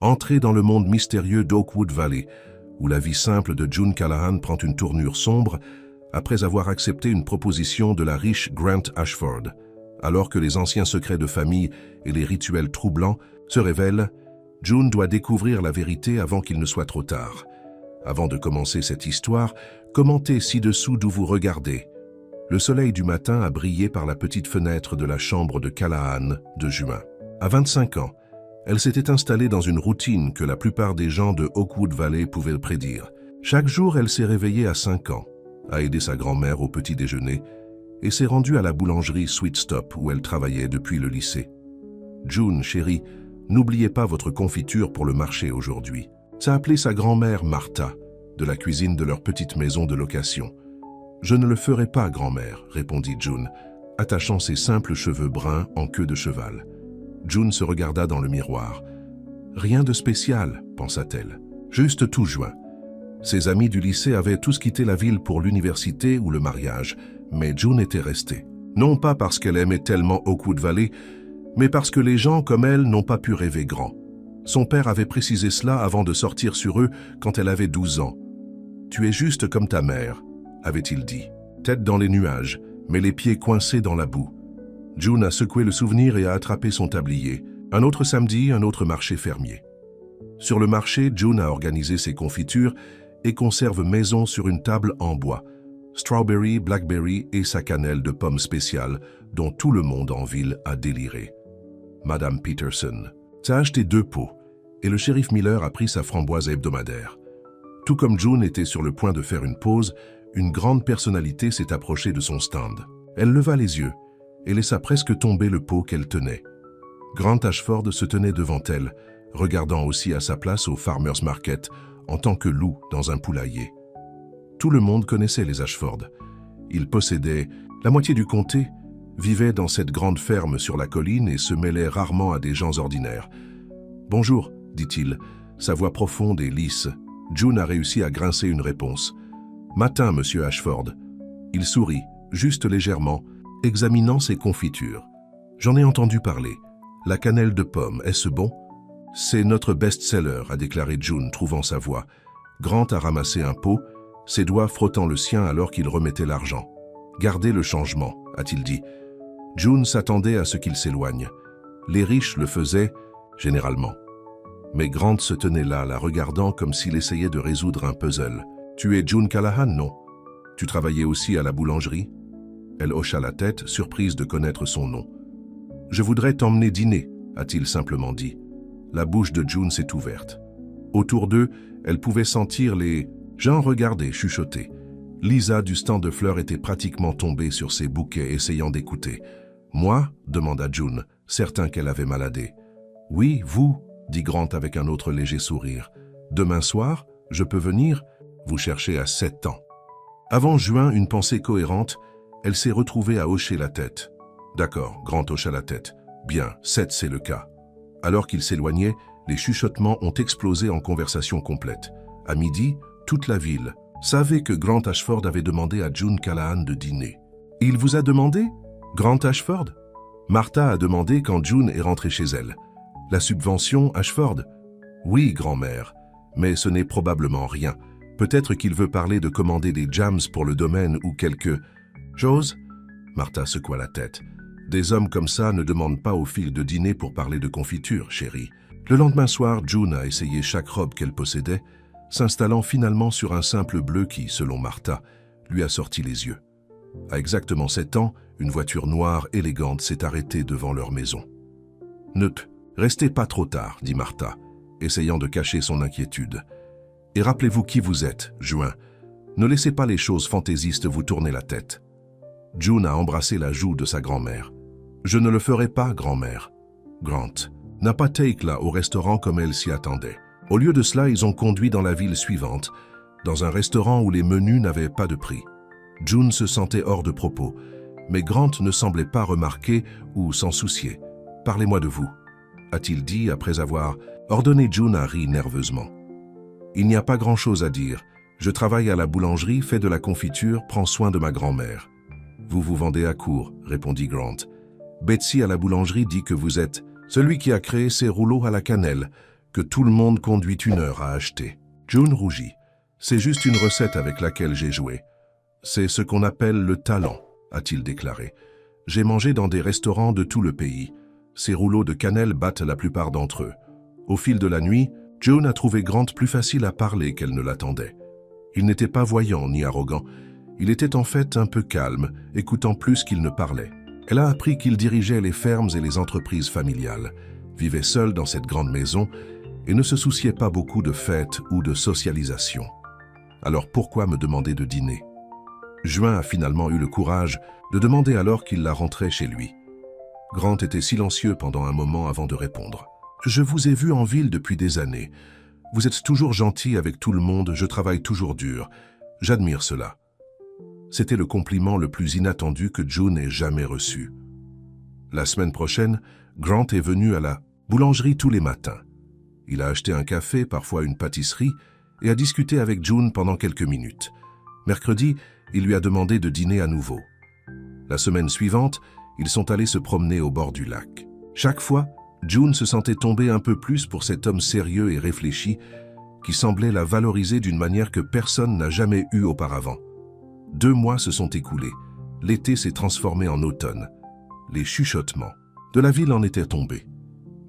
Entrez dans le monde mystérieux d'Oakwood Valley, où la vie simple de June Callahan prend une tournure sombre après avoir accepté une proposition de la riche Grant Ashford. Alors que les anciens secrets de famille et les rituels troublants se révèlent, June doit découvrir la vérité avant qu'il ne soit trop tard. Avant de commencer cette histoire, commentez ci-dessous d'où vous regardez. Le soleil du matin a brillé par la petite fenêtre de la chambre de Callahan de juin. À 25 ans, elle s'était installée dans une routine que la plupart des gens de Oakwood Valley pouvaient prédire. Chaque jour, elle s'est réveillée à 5 ans, a aidé sa grand-mère au petit déjeuner et s'est rendue à la boulangerie Sweet Stop où elle travaillait depuis le lycée. « June, chérie, n'oubliez pas votre confiture pour le marché aujourd'hui. » Ça a appelé sa grand-mère Martha, de la cuisine de leur petite maison de location. « Je ne le ferai pas, grand-mère, » répondit June, attachant ses simples cheveux bruns en queue de cheval. June se regarda dans le miroir. « Rien de spécial, » pensa-t-elle. Juste tout juin. Ses amis du lycée avaient tous quitté la ville pour l'université ou le mariage, mais June était restée. Non pas parce qu'elle aimait tellement Oakwood Valley, mais parce que les gens comme elle n'ont pas pu rêver grand. Son père avait précisé cela avant de sortir sur eux quand elle avait 12 ans. « Tu es juste comme ta mère », avait-il dit. Tête dans les nuages, mais les pieds coincés dans la boue. June a secoué le souvenir et a attrapé son tablier. Un autre samedi, un autre marché fermier. Sur le marché, June a organisé ses confitures et conserve maison sur une table en bois. Strawberry, blackberry et sa cannelle de pommes spéciales dont tout le monde en ville a déliré. Madame Peterson a acheté 2 pots et le shérif Miller a pris sa framboise hebdomadaire. Tout comme June était sur le point de faire une pause, une grande personnalité s'est approchée de son stand. Elle leva les yeux et laissa presque tomber le pot qu'elle tenait. Grant Ashford se tenait devant elle, regardant aussi à sa place au Farmers Market en tant que loup dans un poulailler. Tout le monde connaissait les Ashford. Ils possédaient la moitié du comté, vivaient dans cette grande ferme sur la colline et se mêlaient rarement à des gens ordinaires. « Bonjour », dit-il, sa voix profonde et lisse. June a réussi à grincer une réponse. « Matin, monsieur Ashford. » Il sourit, juste légèrement, examinant ses confitures. « J'en ai entendu parler. La cannelle de pomme, est-ce bon ?»« C'est notre best-seller », a déclaré June, trouvant sa voix. Grant a ramassé un pot, ses doigts frottant le sien alors qu'il remettait l'argent. « Gardez le changement », a-t-il dit. June s'attendait à ce qu'il s'éloigne. Les riches le faisaient, généralement. Mais Grant se tenait là, la regardant comme s'il essayait de résoudre un puzzle. « Tu es June Callahan, non? Tu travaillais aussi à la boulangerie ?» Elle hocha la tête, surprise de connaître son nom. « Je voudrais t'emmener dîner », a-t-il simplement dit. La bouche de June s'est ouverte. Autour d'eux, elle pouvait sentir les gens regarder, chuchoter. Lisa du stand de fleurs était pratiquement tombée sur ses bouquets, essayant d'écouter. « Moi » demanda June, certain qu'elle avait maladé. « Oui, vous » dit Grant avec un autre léger sourire. « Demain soir, je peux venir? Vous cherchez à 7 ans. » Avant juin, une pensée cohérente, elle s'est retrouvée à hocher la tête. « D'accord », Grant hocha la tête. « Bien, 7 c'est le cas. » Alors qu'ils s'éloignaient, les chuchotements ont explosé en conversation complète. À midi, toute la ville savait que Grant Ashford avait demandé à June Callahan de dîner. « Il vous a demandé? Grant Ashford ?» Martha a demandé quand June est rentrée chez elle. « La subvention Ashford ?»« Oui, grand-mère, mais ce n'est probablement rien. Peut-être qu'il veut parler de commander des jams pour le domaine ou quelque chose ?» Martha secoua la tête. « Des hommes comme ça ne demandent pas aux filles de dîner pour parler de confiture, chérie. » Le lendemain soir, June a essayé chaque robe qu'elle possédait, s'installant finalement sur un simple bleu qui, selon Martha, lui a sorti les yeux. À exactement 7 ans, une voiture noire élégante s'est arrêtée devant leur maison. « Ne restez pas trop tard, » dit Martha, essayant de cacher son inquiétude. « Et rappelez-vous qui vous êtes, Juin. Ne laissez pas les choses fantaisistes vous tourner la tête. » June a embrassé la joue de sa grand-mère. « Je ne le ferai pas, grand-mère. » Grant n'a pas take là au restaurant comme elle s'y attendait. Au lieu de cela, ils ont conduit dans la ville suivante, dans un restaurant où les menus n'avaient pas de prix. June se sentait hors de propos, mais Grant ne semblait pas remarquer ou s'en soucier. « Parlez-moi de vous », a-t-il dit après avoir ordonné. June a ri nerveusement. « Il n'y a pas grand-chose à dire. Je travaille à la boulangerie, fais de la confiture, prends soin de ma grand-mère. »« Vous vous vendez à court, » répondit Grant. « Betsy à la boulangerie dit que vous êtes celui qui a créé ces rouleaux à la cannelle, que tout le monde conduit 1 heure à acheter. June rougit. C'est juste une recette avec laquelle j'ai joué. C'est ce qu'on appelle le talent, a-t-il déclaré. J'ai mangé dans des restaurants de tout le pays. Ces rouleaux de cannelle battent la plupart d'entre eux. Au fil de la nuit, June a trouvé Grant plus facile à parler qu'elle ne l'attendait. Il n'était pas voyant ni arrogant. Il était en fait un peu calme, écoutant plus qu'il ne parlait. Elle a appris qu'il dirigeait les fermes et les entreprises familiales, vivait seul dans cette grande maison et ne se souciait pas beaucoup de fêtes ou de socialisation. Alors pourquoi me demander de dîner? Juin a finalement eu le courage de demander alors qu'il la rentrait chez lui. Grant était silencieux pendant un moment avant de répondre. « Je vous ai vu en ville depuis des années. Vous êtes toujours gentil avec tout le monde, je travaille toujours dur. J'admire cela. » C'était le compliment le plus inattendu que June ait jamais reçu. La semaine prochaine, Grant est venu à la boulangerie tous les matins. Il a acheté un café, parfois une pâtisserie, et a discuté avec June pendant quelques minutes. Mercredi, il lui a demandé de dîner à nouveau. La semaine suivante, ils sont allés se promener au bord du lac. Chaque fois, June se sentait tomber un peu plus pour cet homme sérieux et réfléchi qui semblait la valoriser d'une manière que personne n'a jamais eue auparavant. 2 mois se sont écoulés. L'été s'est transformé en automne. Les chuchotements de la ville en étaient tombés.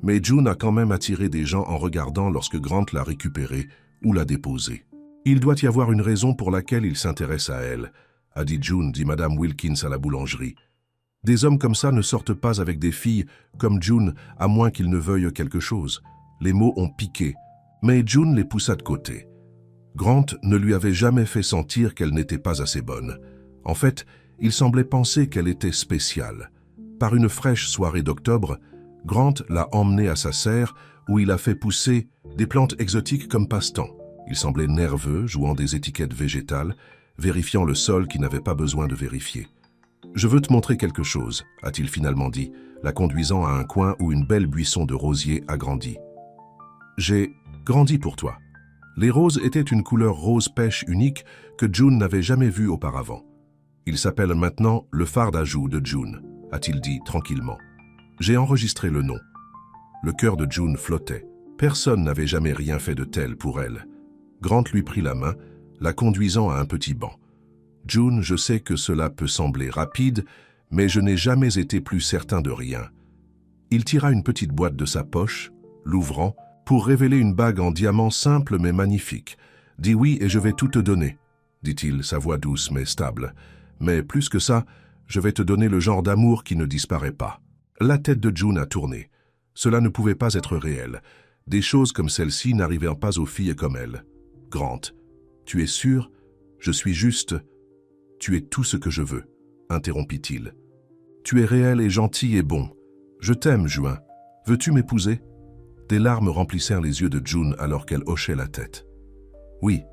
Mais June a quand même attiré des gens en regardant lorsque Grant l'a récupérée ou l'a déposée. « Il doit y avoir une raison pour laquelle il s'intéresse à elle », a dit June, dit Madame Wilkins à la boulangerie. « Des hommes comme ça ne sortent pas avec des filles comme June, à moins qu'ils ne veuillent quelque chose. » Les mots ont piqué, mais June les poussa de côté. Grant ne lui avait jamais fait sentir qu'elle n'était pas assez bonne. En fait, il semblait penser qu'elle était spéciale. Par une fraîche soirée d'octobre, Grant l'a emmenée à sa serre où il a fait pousser des plantes exotiques comme passe-temps. Il semblait nerveux, jouant des étiquettes végétales, vérifiant le sol qui n'avait pas besoin de vérifier. « Je veux te montrer quelque chose », a-t-il finalement dit, la conduisant à un coin où une belle buisson de rosiers a grandi. « J'ai grandi pour toi. » Les roses étaient une couleur rose pêche unique que June n'avait jamais vue auparavant. « Il s'appelle maintenant le fard à joues de June », a-t-il dit tranquillement. J'ai enregistré le nom. Le cœur de June flottait. Personne n'avait jamais rien fait de tel pour elle. Grant lui prit la main, la conduisant à un petit banc. « June, je sais que cela peut sembler rapide, mais je n'ai jamais été plus certain de rien. » Il tira une petite boîte de sa poche, l'ouvrant, pour révéler une bague en diamant simple mais magnifique. « Dis oui et je vais tout te donner, » dit-il, sa voix douce mais stable. « Mais plus que ça, je vais te donner le genre d'amour qui ne disparaît pas. » La tête de June a tourné. Cela ne pouvait pas être réel. Des choses comme celle-ci n'arrivaient pas aux filles comme elle. « Grant, tu es sûr? Je suis juste... » « Tu es tout ce que je veux, » interrompit-il. « Tu es réel et gentil et bon. Je t'aime, Juin. Veux-tu m'épouser » Des larmes remplissèrent les yeux de June alors qu'elle hochait la tête. « Oui. »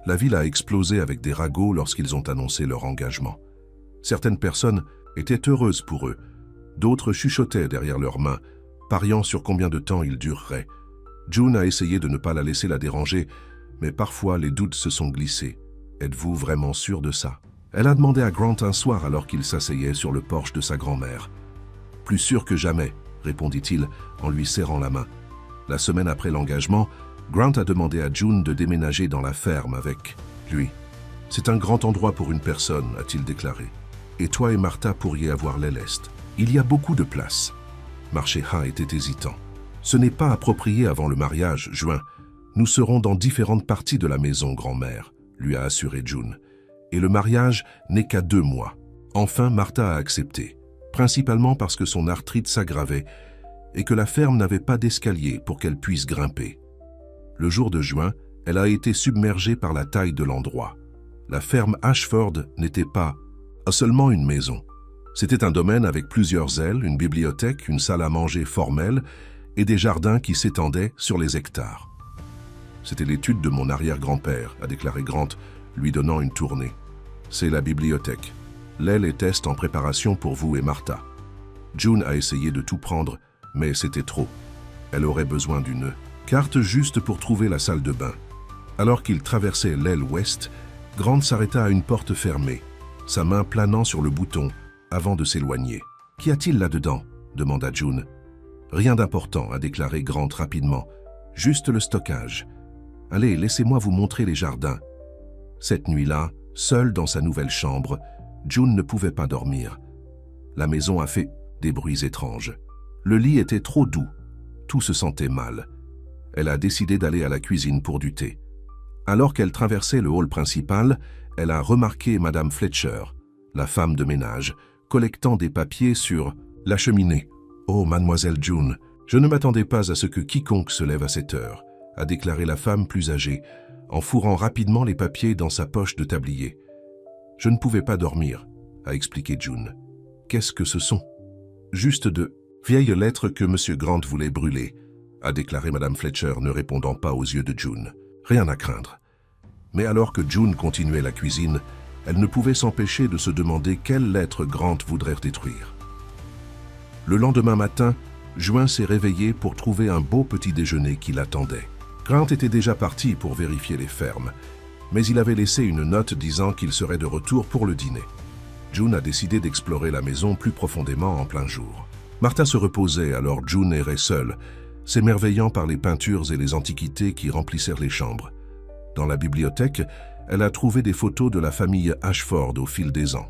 La ville a explosé avec des ragots lorsqu'ils ont annoncé leur engagement. Certaines personnes étaient heureuses pour eux. D'autres chuchotaient derrière leurs mains, pariant sur combien de temps il durerait. June a essayé de ne pas la laisser la déranger, mais parfois les doutes se sont glissés. Êtes-vous vraiment sûr de ça? Elle a demandé à Grant un soir alors qu'il s'asseyait sur le porche de sa grand-mère. Plus sûr que jamais, répondit-il en lui serrant la main. La semaine après l'engagement, Grant a demandé à June de déménager dans la ferme avec lui. C'est un grand endroit pour une personne, a-t-il déclaré. Et toi et Martha pourriez avoir l'aile est. Il y a beaucoup de place. Marchéha était hésitant. Ce n'est pas approprié avant le mariage, Juin. Nous serons dans différentes parties de la maison, grand-mère, lui a assuré June. Et le mariage n'est qu'à 2 mois. Enfin, Martha a accepté, principalement parce que son arthrite s'aggravait et que la ferme n'avait pas d'escalier pour qu'elle puisse grimper. Le jour de juin, elle a été submergée par la taille de l'endroit. La ferme Ashford n'était pas seulement une maison. C'était un domaine avec plusieurs ailes, une bibliothèque, une salle à manger formelle et des jardins qui s'étendaient sur les hectares. C'était l'étude de mon arrière-grand-père, a déclaré Grant, lui donnant une tournée. C'est la bibliothèque. L'aile est en préparation pour vous et Martha. June a essayé de tout prendre, mais c'était trop. Elle aurait besoin d'une carte juste pour trouver la salle de bain. Alors qu'il traversait l'aile ouest, Grant s'arrêta à une porte fermée, sa main planant sur le bouton, avant de s'éloigner. « Qu'y a-t-il là-dedans » demanda June. « Rien d'important, a déclaré Grant rapidement. Juste le stockage. Allez, laissez-moi vous montrer les jardins. » Cette nuit-là, seule dans sa nouvelle chambre, June ne pouvait pas dormir. La maison a fait des bruits étranges. Le lit était trop doux. Tout se sentait mal. Elle a décidé d'aller à la cuisine pour du thé. Alors qu'elle traversait le hall principal, elle a remarqué Madame Fletcher, la femme de ménage, collectant des papiers sur la cheminée. « Oh, mademoiselle June, je ne m'attendais pas à ce que quiconque se lève à cette heure », a déclaré la femme plus âgée, en fourrant rapidement les papiers dans sa poche de tablier. « Je ne pouvais pas dormir », a expliqué June. « Qu'est-ce que ce sont ?»« Juste de vieilles lettres que M. Grant voulait brûler », a déclaré Madame Fletcher, ne répondant pas aux yeux de June. Rien à craindre. Mais alors que June continuait la cuisine, elle ne pouvait s'empêcher de se demander quelles lettres Grant voudrait détruire. Le lendemain matin, Juin s'est réveillé pour trouver un beau petit déjeuner qui l'attendait. Grant était déjà parti pour vérifier les fermes, mais il avait laissé une note disant qu'il serait de retour pour le dîner. June a décidé d'explorer la maison plus profondément en plein jour. Martha se reposait, alors June errait seule, s'émerveillant par les peintures et les antiquités qui remplissèrent les chambres. Dans la bibliothèque, elle a trouvé des photos de la famille Ashford au fil des ans.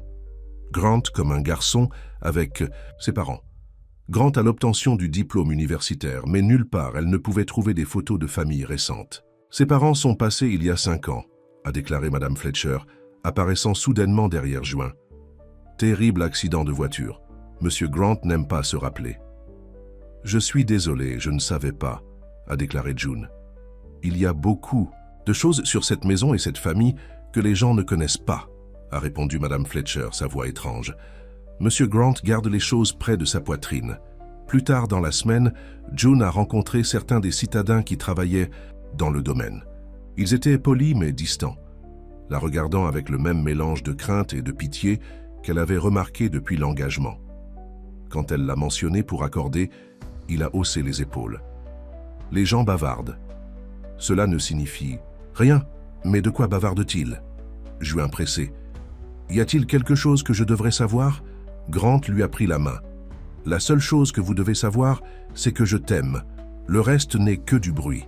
Grant comme un garçon avec ses parents. Grant à l'obtention du diplôme universitaire, mais nulle part elle ne pouvait trouver des photos de famille récentes. Ses parents sont passés il y a 5 ans, a déclaré Madame Fletcher, apparaissant soudainement derrière Juin. Terrible accident de voiture. Monsieur Grant n'aime pas se rappeler. Je suis désolé, je ne savais pas, a déclaré June. Il y a beaucoup de choses sur cette maison et cette famille que les gens ne connaissent pas, a répondu Madame Fletcher, sa voix étrange. Monsieur Grant garde les choses près de sa poitrine. Plus tard dans la semaine, June a rencontré certains des citadins qui travaillaient dans le domaine. Ils étaient polis mais distants, la regardant avec le même mélange de crainte et de pitié qu'elle avait remarqué depuis l'engagement. Quand elle l'a mentionné pour accorder, il a haussé les épaules. Les gens bavardent. Cela ne signifie rien, mais de quoi bavarde-t-il? Juin pressé. Y a-t-il quelque chose que je devrais savoir? Grant lui a pris la main. La seule chose que vous devez savoir, c'est que je t'aime. Le reste n'est que du bruit.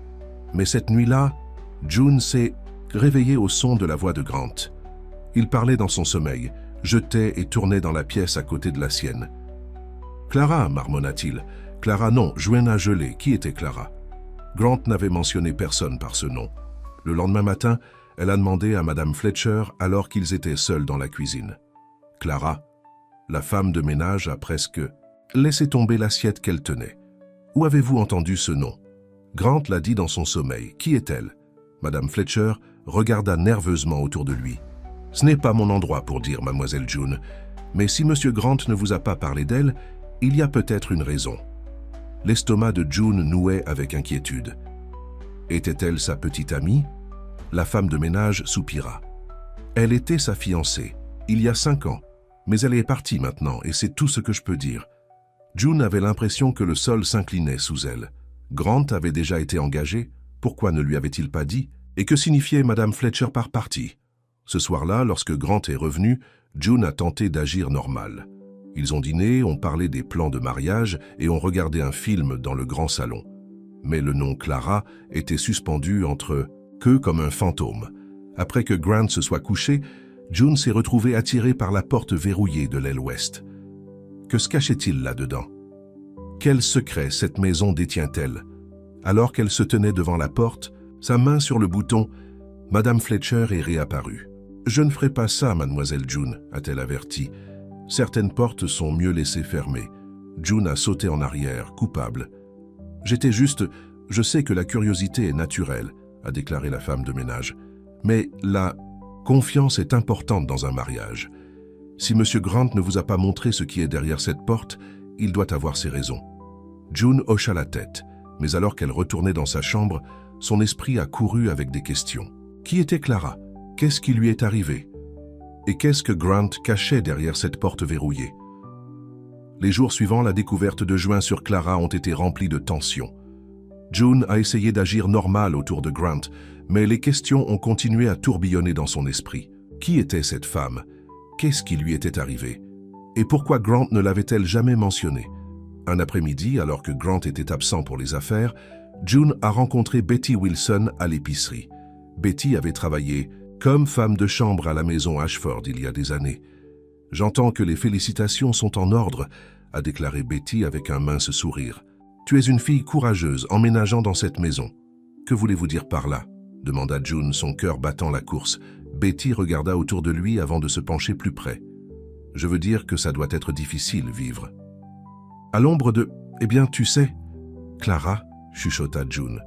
Mais cette nuit-là, June s'est réveillée au son de la voix de Grant. Il parlait dans son sommeil, jetait et tournait dans la pièce à côté de la sienne. Clara, marmonna-t-il. Clara, non, Juin a gelé. Qui était Clara? Grant n'avait mentionné personne par ce nom. Le lendemain matin, elle a demandé à Madame Fletcher alors qu'ils étaient seuls dans la cuisine. Clara, la femme de ménage, a presque laissé tomber l'assiette qu'elle tenait. Où avez-vous entendu ce nom? Grant l'a dit dans son sommeil. Qui est-elle? Madame Fletcher regarda nerveusement autour de lui. Ce n'est pas mon endroit pour dire, mademoiselle June, mais si Monsieur Grant ne vous a pas parlé d'elle, il y a peut-être une raison. L'estomac de June nouait avec inquiétude. Était-elle sa petite amie? La femme de ménage soupira. Elle était sa fiancée, il y a 5 ans, mais elle est partie maintenant et c'est tout ce que je peux dire. June avait l'impression que le sol s'inclinait sous elle. Grant avait déjà été engagé, pourquoi ne lui avait-il pas dit? Et que signifiait Madame Fletcher par partie? Ce soir-là, lorsque Grant est revenu, June a tenté d'agir normal. Ils ont dîné, ont parlé des plans de mariage et ont regardé un film dans le grand salon. Mais le nom Clara était suspendu entre eux comme un fantôme. Après que Grant se soit couché, June s'est retrouvée attirée par la porte verrouillée de l'aile ouest. Que se cachait-il là-dedans? Quel secret cette maison détient-elle? Alors qu'elle se tenait devant la porte, sa main sur le bouton, Madame Fletcher est réapparue. « Je ne ferai pas ça, mademoiselle June », a-t-elle averti. Certaines portes sont mieux laissées fermées. June a sauté en arrière, coupable. « J'étais juste... Je sais que la curiosité est naturelle », a déclaré la femme de ménage. « Mais la confiance est importante dans un mariage. Si M. Grant ne vous a pas montré ce qui est derrière cette porte, il doit avoir ses raisons. » June hocha la tête, mais alors qu'elle retournait dans sa chambre, son esprit a couru avec des questions. Qui était Clara? Qu'est-ce qui lui est arrivé? Et qu'est-ce que Grant cachait derrière cette porte verrouillée? Les jours suivants, la découverte de Juin sur Clara ont été remplis de tension. June a essayé d'agir normal autour de Grant, mais les questions ont continué à tourbillonner dans son esprit. Qui était cette femme? Qu'est-ce qui lui était arrivé? Et pourquoi Grant ne l'avait-elle jamais mentionné? Un après-midi, alors que Grant était absent pour les affaires, June a rencontré Betty Wilson à l'épicerie. Betty avait travaillé comme femme de chambre à la maison Ashford il y a des années. « J'entends que les félicitations sont en ordre », a déclaré Betty avec un mince sourire. « Tu es une fille courageuse emménageant dans cette maison. Que voulez-vous dire par là ?» demanda June, son cœur battant la course. Betty regarda autour de lui avant de se pencher plus près. « Je veux dire que ça doit être difficile, vivre. » À l'ombre de... Eh bien, tu sais... Clara, chuchota June.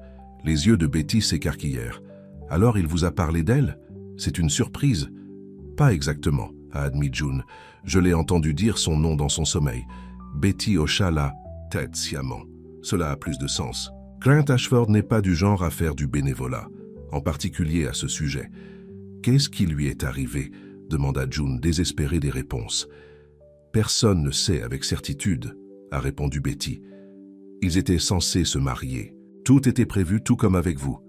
Les yeux de Betty s'écarquillèrent. « Alors il vous a parlé d'elle? C'est une surprise. »« Pas exactement, » a admis June. « Je l'ai entendu dire son nom dans son sommeil. » Betty hocha la tête sciemment. Cela a plus de sens. Grant Ashford n'est pas du genre à faire du bénévolat, en particulier à ce sujet. « Qu'est-ce qui lui est arrivé ?» demanda June, désespérée des réponses. « Personne ne sait avec certitude, » a répondu Betty. « Ils étaient censés se marier. Tout était prévu tout comme avec vous.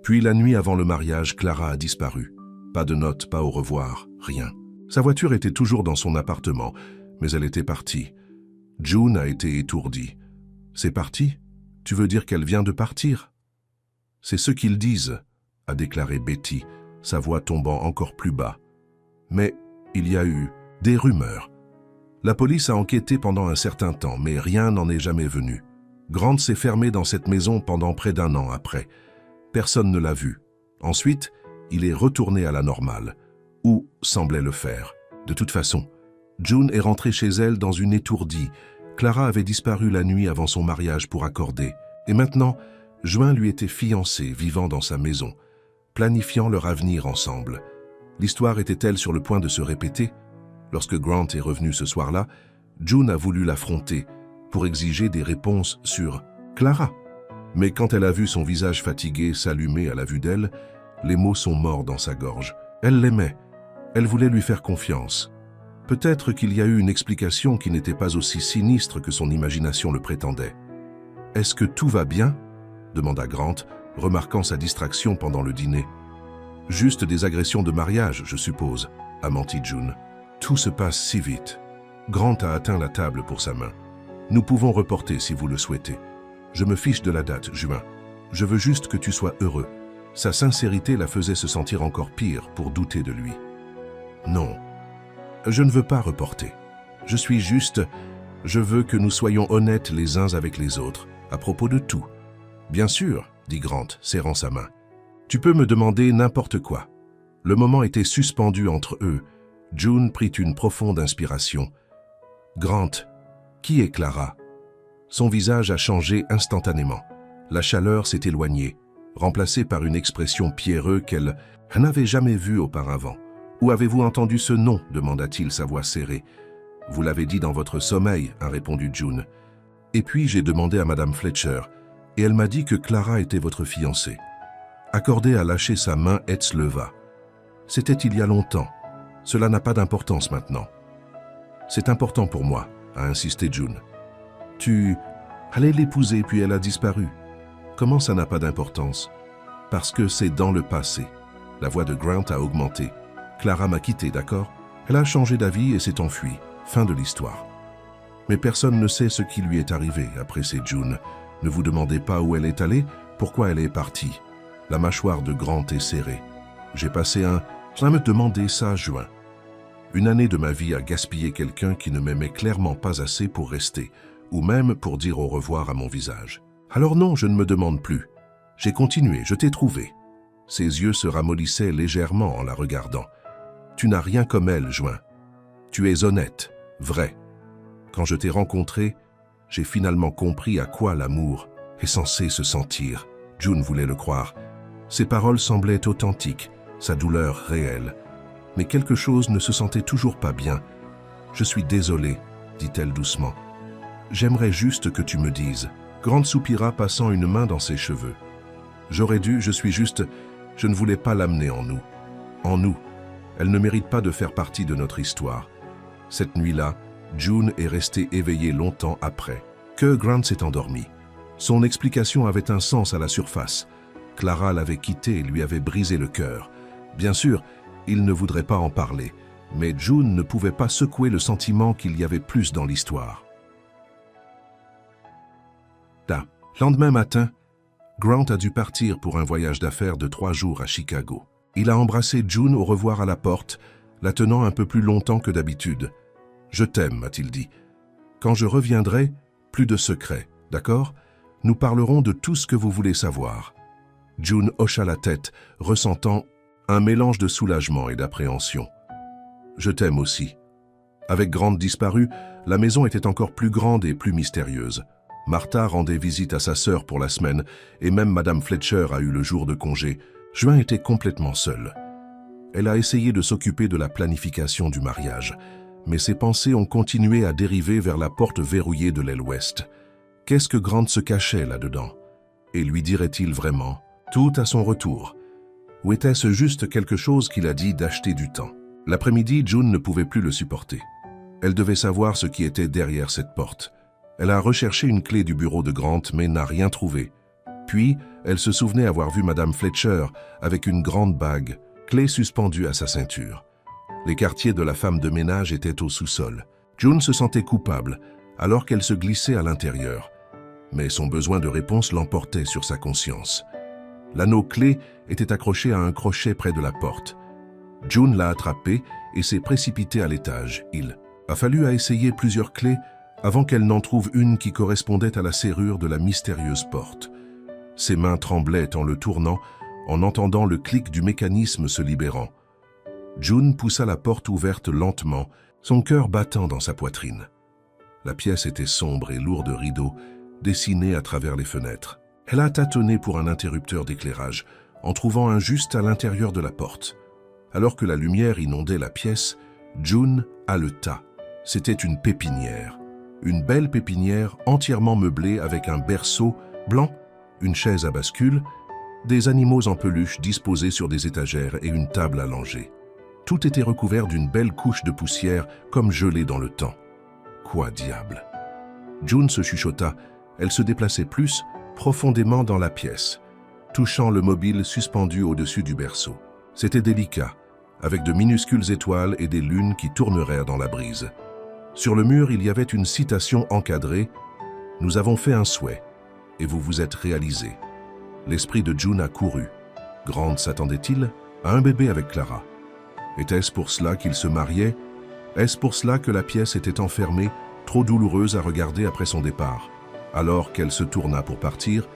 Puis la nuit avant le mariage, Clara a disparu. Pas de notes, pas au revoir, rien. Sa voiture était toujours dans son appartement, mais elle était partie. June a été étourdie. « C'est parti? Tu veux dire qu'elle vient de partir ?»« C'est ce qu'ils disent, » a déclaré Betty, sa voix tombant encore plus bas. « Mais il y a eu des rumeurs. La police a enquêté pendant un certain temps, mais rien n'en est jamais venu. Grant s'est fermé dans cette maison pendant près d'1 an après. Personne ne l'a vu. Ensuite, il est retourné à la normale, ou semblait le faire. De toute façon, June est rentrée chez elle dans une étourdie. Clara avait disparu la nuit avant son mariage pour accorder. Et maintenant, Juin lui était fiancé, vivant dans sa maison, planifiant leur avenir ensemble. L'histoire était-elle sur le point de se répéter? Lorsque Grant est revenu ce soir-là, June a voulu l'affronter pour exiger des réponses sur Clara. Mais quand elle a vu son visage fatigué s'allumer à la vue d'elle, les mots sont morts dans sa gorge. Elle l'aimait. Elle voulait lui faire confiance. Peut-être qu'il y a eu une explication qui n'était pas aussi sinistre que son imagination le prétendait. « Est-ce que tout va bien ?» demanda Grant, remarquant sa distraction pendant le dîner. « Juste des agressions de mariage, je suppose, » a menti June. « Tout se passe si vite. » Grant a atteint la table pour sa main. « Nous pouvons reporter si vous le souhaitez. Je me fiche de la date, juin. Je veux juste que tu sois heureux. » Sa sincérité la faisait se sentir encore pire pour douter de lui. « Non, je ne veux pas reporter. Je suis juste... Je veux que nous soyons honnêtes les uns avec les autres, à propos de tout. »« Bien sûr, » dit Grant, serrant sa main. « Tu peux me demander n'importe quoi. » Le moment était suspendu entre eux. June prit une profonde inspiration. « Grant, qui est Clara ?» Son visage a changé instantanément. La chaleur s'est éloignée, remplacée par une expression pierreuse qu'elle n'avait jamais vue auparavant. « Où avez-vous entendu ce nom ?» demanda-t-il, sa voix serrée. « Vous l'avez dit dans votre sommeil, » a répondu June. « Et puis j'ai demandé à Madame Fletcher, et elle m'a dit que Clara était votre fiancée. » Accordé à lâcher sa main, Ed se leva. « C'était il y a longtemps. Cela n'a pas d'importance maintenant. »« C'est important pour moi, » a insisté June. « Tu allais l'épouser puis elle a disparu. Comment ça n'a pas d'importance ? Parce que c'est dans le passé. » La voix de Grant a augmenté. « Clara m'a quitté, d'accord ? Elle a changé d'avis et s'est enfuie. Fin de l'histoire. » « Mais personne ne sait ce qui lui est arrivé, » a pressé June. « Ne vous demandez pas où elle est allée, pourquoi elle est partie. » La mâchoire de Grant est serrée. « J'ai passé à me demander ça, juin. Une année de ma vie à gaspiller quelqu'un qui ne m'aimait clairement pas assez pour rester, ou même pour dire au revoir à mon visage. Alors non, je ne me demande plus. J'ai continué, je t'ai trouvé. » Ses yeux se ramollissaient légèrement en la regardant. « Tu n'as rien comme elle, juin. Tu es honnête, vrai. Quand je t'ai rencontré, j'ai finalement compris à quoi l'amour est censé se sentir. » June voulait le croire. Ses paroles semblaient authentiques, sa douleur réelle. Mais quelque chose ne se sentait toujours pas bien. « Je suis désolée, » dit-elle doucement. « J'aimerais juste que tu me dises. » Grant soupira, passant une main dans ses cheveux. « J'aurais dû, je suis juste... Je ne voulais pas l'amener en nous. En nous. Elle ne mérite pas de faire partie de notre histoire. » Cette nuit-là, June est restée éveillée longtemps après que Grant s'est endormi. Son explication avait un sens à la surface. Clara l'avait quitté et lui avait brisé le cœur. Bien sûr, il ne voudrait pas en parler, mais June ne pouvait pas secouer le sentiment qu'il y avait plus dans l'histoire. Lendemain matin, Grant a dû partir pour un voyage d'affaires de 3 jours à Chicago. Il a embrassé June au revoir à la porte, la tenant un peu plus longtemps que d'habitude. « Je t'aime », m'a-t-il dit. « Quand je reviendrai, plus de secrets, d'accord? Nous parlerons de tout ce que vous voulez savoir. » June hocha la tête, ressentant un mélange de soulagement et d'appréhension. « Je t'aime aussi. » Avec Grant disparu, la maison était encore plus grande et plus mystérieuse. Martha rendait visite à sa sœur pour la semaine, et même Madame Fletcher a eu le jour de congé. Juin était complètement seule. Elle a essayé de s'occuper de la planification du mariage, mais ses pensées ont continué à dériver vers la porte verrouillée de l'aile ouest. Qu'est-ce que Grant se cachait là-dedans? Et lui dirait-il vraiment tout à son retour? Ou était-ce juste quelque chose qu'il a dit d'acheter du temps? L'après-midi, June ne pouvait plus le supporter. Elle devait savoir ce qui était derrière cette porte. Elle a recherché une clé du bureau de Grant, mais n'a rien trouvé. Puis, elle se souvenait avoir vu Madame Fletcher avec une grande bague, clé suspendue à sa ceinture. Les quartiers de la femme de ménage étaient au sous-sol. June se sentait coupable, alors qu'elle se glissait à l'intérieur. Mais son besoin de réponse l'emportait sur sa conscience. L'anneau clé était accroché à un crochet près de la porte. June l'a attrapé et s'est précipitée à l'étage. Il a fallu essayer plusieurs clés avant qu'elle n'en trouve une qui correspondait à la serrure de la mystérieuse porte. Ses mains tremblaient en le tournant, en entendant le clic du mécanisme se libérant. June poussa la porte ouverte lentement, son cœur battant dans sa poitrine. La pièce était sombre et lourde de rideaux, dessinés à travers les fenêtres. Elle a tâtonné pour un interrupteur d'éclairage, en trouvant un juste à l'intérieur de la porte. Alors que la lumière inondait la pièce, June haleta. C'était une pépinière. Une belle pépinière entièrement meublée avec un berceau blanc, une chaise à bascule, des animaux en peluche disposés sur des étagères et une table à langer. Tout était recouvert d'une belle couche de poussière comme gelée dans le temps. Quoi diable? June se chuchota. Elle se déplaçait plus, profondément dans la pièce, touchant le mobile suspendu au-dessus du berceau. C'était délicat, avec de minuscules étoiles et des lunes qui tournèrent dans la brise. Sur le mur, il y avait une citation encadrée « Nous avons fait un souhait, et vous vous êtes réalisés. » L'esprit de June a couru. Grant s'attendait-il à un bébé avec Clara? Était-ce pour cela qu'il se mariait? Est-ce pour cela que la pièce était enfermée, trop douloureuse à regarder après son départ? Alors qu'elle se tourna pour partir,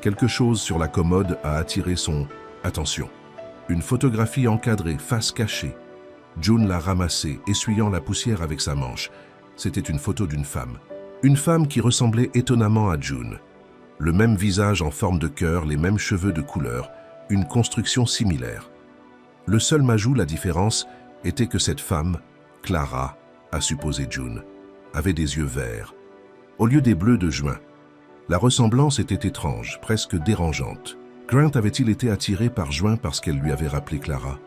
quelque chose sur la commode a attiré son attention. Une photographie encadrée, face cachée. June l'a ramassée, essuyant la poussière avec sa manche. C'était une photo d'une femme. Une femme qui ressemblait étonnamment à June. Le même visage en forme de cœur, les mêmes cheveux de couleur, une construction similaire. Le seul m'ajout, la différence, était que cette femme, Clara, a supposé June, avait des yeux verts, au lieu des bleus de Juin. La ressemblance était étrange, presque dérangeante. Grant avait-il été attiré par Juin parce qu'elle lui avait rappelé Clara?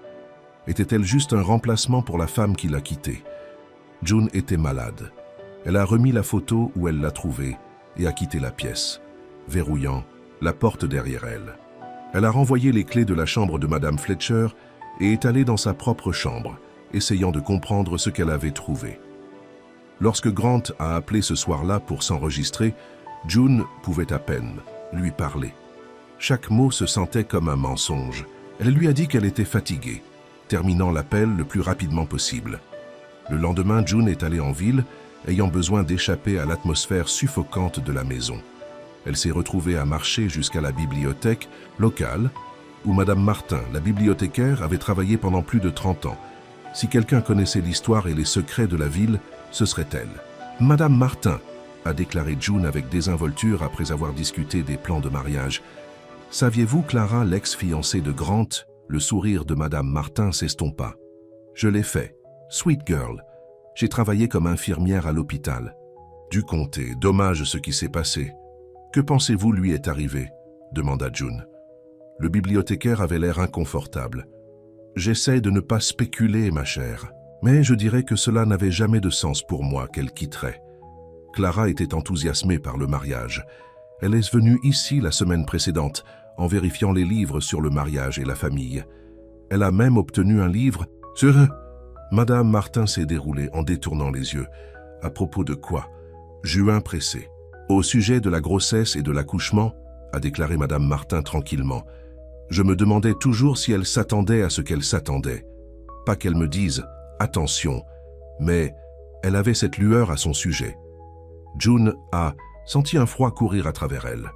Était-elle juste un remplacement pour la femme qui l'a quittée? June était malade. Elle a remis la photo où elle l'a trouvée et a quitté la pièce, verrouillant la porte derrière elle. Elle a renvoyé les clés de la chambre de Madame Fletcher et est allée dans sa propre chambre, essayant de comprendre ce qu'elle avait trouvé. Lorsque Grant a appelé ce soir-là pour s'enregistrer, June pouvait à peine lui parler. Chaque mot se sentait comme un mensonge. Elle lui a dit qu'elle était fatiguée, terminant l'appel le plus rapidement possible. Le lendemain, June est allée en ville, ayant besoin d'échapper à l'atmosphère suffocante de la maison. Elle s'est retrouvée à marcher jusqu'à la bibliothèque locale, où Madame Martin, la bibliothécaire, avait travaillé pendant plus de 30 ans. Si quelqu'un connaissait l'histoire et les secrets de la ville, ce serait elle. « Madame Martin », a déclaré June avec désinvolture après avoir discuté des plans de mariage. « Saviez-vous, Clara, l'ex-fiancée de Grant ?» Le sourire de Madame Martin s'estompa. « Je l'ai fait. Sweet girl. J'ai travaillé comme infirmière à l'hôpital. » Du comté, dommage ce qui s'est passé. « Que pensez-vous lui est arrivé ?» demanda June. Le bibliothécaire avait l'air inconfortable. « J'essaie de ne pas spéculer, ma chère. Mais je dirais que cela n'avait jamais de sens pour moi qu'elle quitterait. » Clara était enthousiasmée par le mariage. Elle est venue ici la semaine précédente, en vérifiant les livres sur le mariage et la famille. Elle a même obtenu un livre sur... Madame Martin s'est déroulée en détournant les yeux. À propos de quoi? Juin pressé. Au sujet de la grossesse et de l'accouchement, a déclaré Madame Martin tranquillement. Je me demandais toujours si elle s'attendait à ce qu'elle s'attendait. Pas qu'elle me dise « attention », mais elle avait cette lueur à son sujet. June a senti un froid courir à travers elle.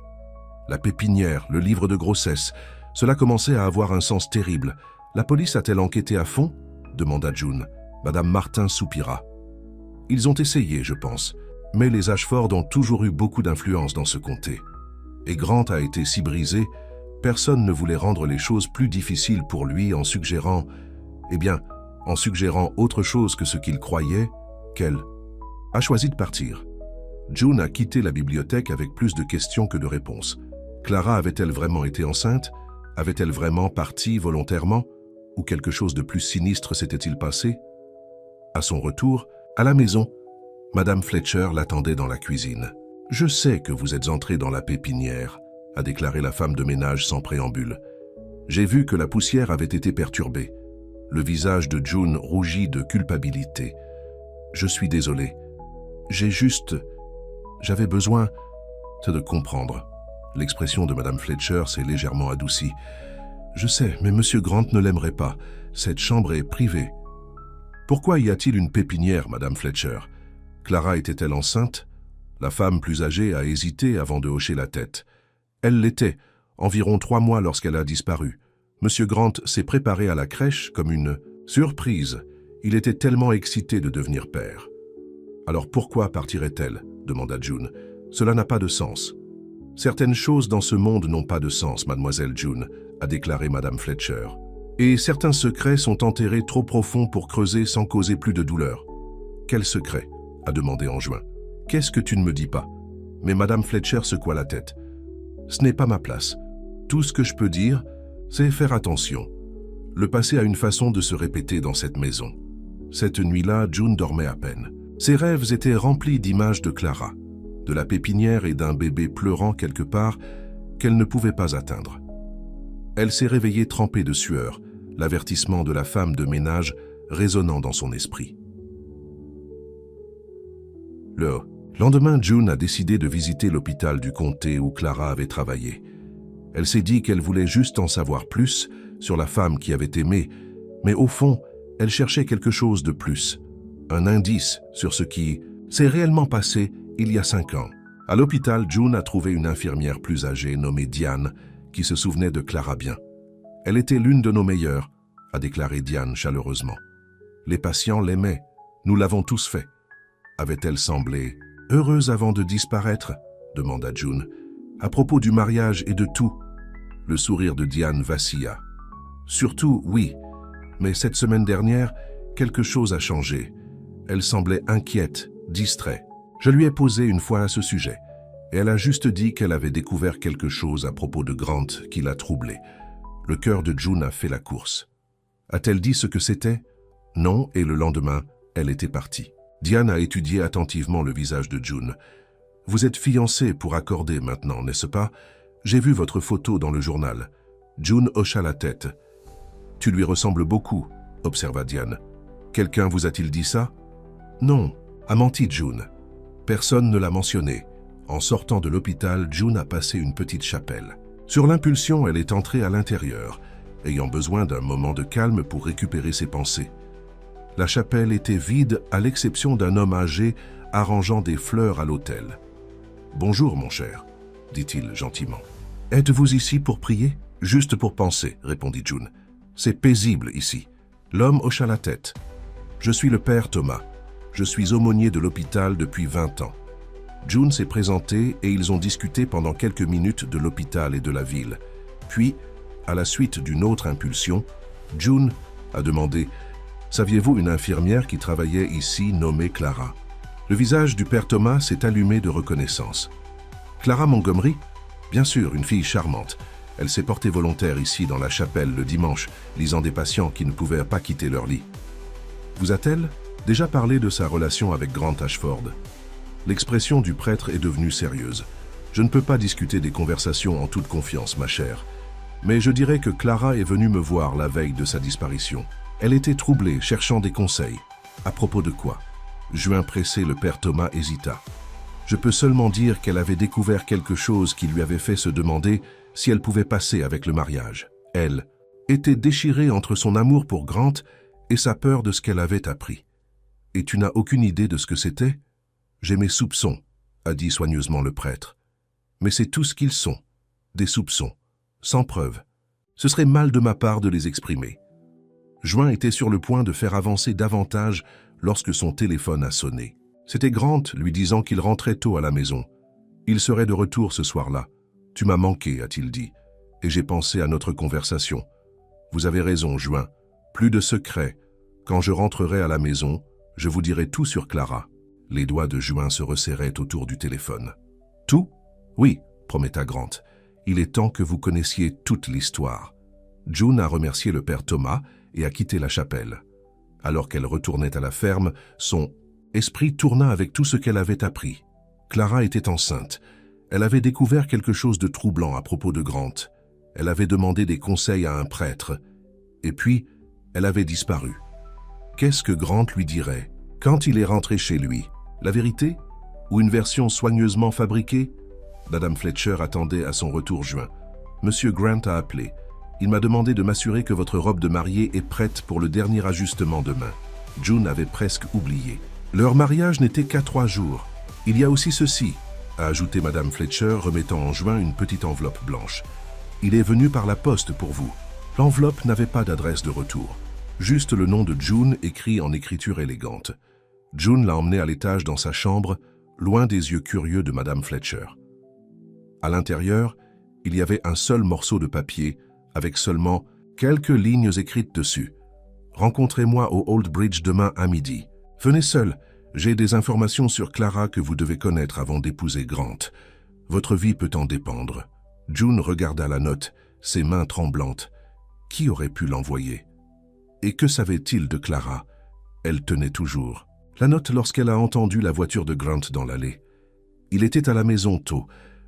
La pépinière, le livre de grossesse, cela commençait à avoir un sens terrible. La police a-t-elle enquêté à fond? Demanda June. Madame Martin soupira. Ils ont essayé, je pense, mais les Ashford ont toujours eu beaucoup d'influence dans ce comté. Et Grant a été si brisé, personne ne voulait rendre les choses plus difficiles pour lui en suggérant, en suggérant autre chose que ce qu'il croyait, qu'elle a choisi de partir. June a quitté la bibliothèque avec plus de questions que de réponses. Clara avait-elle vraiment été enceinte? Avait-elle vraiment parti volontairement? Ou quelque chose de plus sinistre s'était-il passé? À son retour, à la maison, Madame Fletcher l'attendait dans la cuisine. « Je sais que vous êtes entré dans la pépinière », a déclaré la femme de ménage sans préambule. « J'ai vu que la poussière avait été perturbée. » Le visage de June rougit de culpabilité. « Je suis désolé. J'avais besoin de comprendre. » L'expression de Madame Fletcher s'est légèrement adoucie. « Je sais, mais Monsieur Grant ne l'aimerait pas. Cette chambre est privée. » « Pourquoi y a-t-il une pépinière, Madame Fletcher? Clara était-elle enceinte? » La femme plus âgée a hésité avant de hocher la tête. Elle l'était, environ 3 mois lorsqu'elle a disparu. Monsieur Grant s'est préparé à la crèche comme une surprise. Il était tellement excité de devenir père. « Alors pourquoi partirait-elle » demanda June. « Cela n'a pas de sens. »« Certaines choses dans ce monde n'ont pas de sens, mademoiselle June, » a déclaré Madame Fletcher. « Et certains secrets sont enterrés trop profonds pour creuser sans causer plus de douleur. »« Quel secret ?» a demandé Anjuin. « Qu'est-ce que tu ne me dis pas ?» Mais Madame Fletcher secoua la tête. « Ce n'est pas ma place. Tout ce que je peux dire, c'est faire attention. Le passé a une façon de se répéter dans cette maison. » Cette nuit-là, June dormait à peine. Ses rêves étaient remplis d'images de Clara, de la pépinière et d'un bébé pleurant quelque part qu'elle ne pouvait pas atteindre. Elle s'est réveillée trempée de sueur, l'avertissement de la femme de ménage résonnant dans son esprit. Le lendemain, June a décidé de visiter l'hôpital du comté où Clara avait travaillé. Elle s'est dit qu'elle voulait juste en savoir plus sur la femme qui avait aimé, mais au fond, elle cherchait quelque chose de plus, un indice sur ce qui s'est réellement passé il y a 5 ans. À l'hôpital, June a trouvé une infirmière plus âgée nommée Diane qui se souvenait de Clara bien. « Elle était l'une de nos meilleures », a déclaré Diane chaleureusement. « Les patients l'aimaient, nous l'avons tous fait. » Avait-elle semblé heureuse avant de disparaître? Demanda June. « À propos du mariage et de tout ?» Le sourire de Diane vacilla. « Surtout, oui, mais cette semaine dernière, quelque chose a changé. Elle semblait inquiète, distraite. Je lui ai posé une fois à ce sujet, et elle a juste dit qu'elle avait découvert quelque chose à propos de Grant qui l'a troublée. Le cœur de June a fait la course. A-t-elle dit ce que c'était? Non, et le lendemain, elle était partie. Diane a étudié attentivement le visage de June. « Vous êtes fiancée pour accorder maintenant, n'est-ce pas? J'ai vu votre photo dans le journal. » June hocha la tête. « Tu lui ressembles beaucoup, » observa Diane. « Quelqu'un vous a-t-il dit ça? » « Non, » a menti June. Personne ne l'a mentionné. En sortant de l'hôpital, June a passé une petite chapelle. Sur l'impulsion, elle est entrée à l'intérieur, ayant besoin d'un moment de calme pour récupérer ses pensées. La chapelle était vide à l'exception d'un homme âgé arrangeant des fleurs à l'autel. « Bonjour, mon cher, » dit-il gentiment. « Êtes-vous ici pour prier? »« Juste pour penser, » répondit June. « C'est paisible ici. » L'homme hocha la tête. « Je suis le père Thomas. Je suis aumônier de l'hôpital depuis 20 ans. » June s'est présentée et ils ont discuté pendant quelques minutes de l'hôpital et de la ville. Puis, à la suite d'une autre impulsion, June a demandé « Saviez-vous une infirmière qui travaillait ici nommée Clara ?» Le visage du père Thomas s'est allumé de reconnaissance. « Clara Montgomery? Bien sûr, une fille charmante. Elle s'est portée volontaire ici dans la chapelle le dimanche, lisant des patients qui ne pouvaient pas quitter leur lit. Vous a-t-elle déjà parlé de sa relation avec Grant Ashford? » L'expression du prêtre est devenue sérieuse. « Je ne peux pas discuter des conversations en toute confiance, ma chère. Mais je dirais que Clara est venue me voir la veille de sa disparition. Elle était troublée, cherchant des conseils. À propos de quoi? » Juin pressé, le père Thomas hésita. « Je peux seulement dire qu'elle avait découvert quelque chose qui lui avait fait se demander si elle pouvait passer avec le mariage. Elle était déchirée entre son amour pour Grant et sa peur de ce qu'elle avait appris. « Et tu n'as aucune idée de ce que c'était ?»« J'ai mes soupçons, » a dit soigneusement le prêtre. « Mais c'est tout ce qu'ils sont, des soupçons, sans preuve. Ce serait mal de ma part de les exprimer. » Juin était sur le point de faire avancer davantage lorsque son téléphone a sonné. C'était Grant lui disant qu'il rentrait tôt à la maison. Il serait de retour ce soir-là. « Tu m'as manqué, a-t-il dit, et j'ai pensé à notre conversation. Vous avez raison, Juin. Plus de secrets. Quand je rentrerai à la maison, je vous dirai tout sur Clara. » Les doigts de Juin se resserraient autour du téléphone. « Tout ? Oui, prometta Grant. Il est temps que vous connaissiez toute l'histoire. » June a remercié le père Thomas et a quitté la chapelle. Alors qu'elle retournait à la ferme, son esprit tourna avec tout ce qu'elle avait appris. Clara était enceinte. Elle avait découvert quelque chose de troublant à propos de Grant. Elle avait demandé des conseils à un prêtre. Et puis, elle avait disparu. Qu'est-ce que Grant lui dirait quand il est rentré chez lui? La vérité? Ou une version soigneusement fabriquée? Madame Fletcher attendait à son retour Juin. Monsieur Grant a appelé. Il m'a demandé de m'assurer que votre robe de mariée est prête pour le dernier ajustement demain. June avait presque oublié. Leur mariage n'était qu'à 3 jours. Il y a aussi ceci, a ajouté Madame Fletcher, remettant en Juin une petite enveloppe blanche. Il est venu par la poste pour vous. L'enveloppe n'avait pas d'adresse de retour. Juste le nom de June écrit en écriture élégante. June l'a emmené à l'étage dans sa chambre, loin des yeux curieux de Madame Fletcher. À l'intérieur, il y avait un seul morceau de papier, avec seulement quelques lignes écrites dessus. « Rencontrez-moi au Old Bridge demain à midi. Venez seul, j'ai des informations sur Clara que vous devez connaître avant d'épouser Grant. Votre vie peut en dépendre. » June regarda la note, ses mains tremblantes. Qui aurait pu l'envoyer? Et que savait-il de Clara? Elle tenait toujours la note lorsqu'elle a entendu la voiture de Grant dans l'allée. Il était à la maison tôt.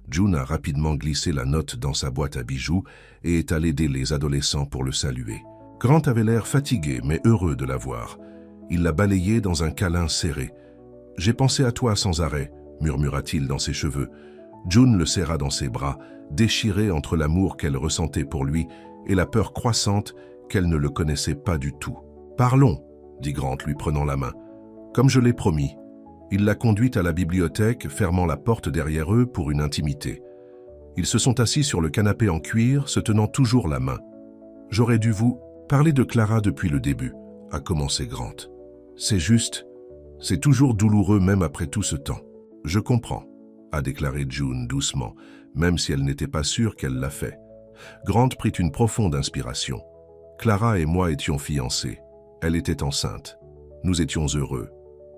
June a rapidement glissé la note dans sa boîte à bijoux et est allée aider les adolescents pour le saluer. Grant avait l'air fatigué mais heureux de la voir. Il l'a balayée dans un câlin serré. « J'ai pensé à toi sans arrêt », murmura-t-il dans ses cheveux. June le serra dans ses bras, déchirée entre l'amour qu'elle ressentait pour lui et la peur croissante qu'elle ne le connaissait pas du tout. « Parlons », dit Grant lui prenant la main. Comme je l'ai promis. Il l'a conduite à la bibliothèque, fermant la porte derrière eux pour une intimité. Ils se sont assis sur le canapé en cuir, se tenant toujours la main. « J'aurais dû vous parler de Clara depuis le début », a commencé Grant. « C'est juste, c'est toujours douloureux même après tout ce temps. Je comprends », a déclaré June doucement, même si elle n'était pas sûre qu'elle l'a fait. Grant prit une profonde inspiration. Clara et moi étions fiancés. Elle était enceinte. Nous étions heureux.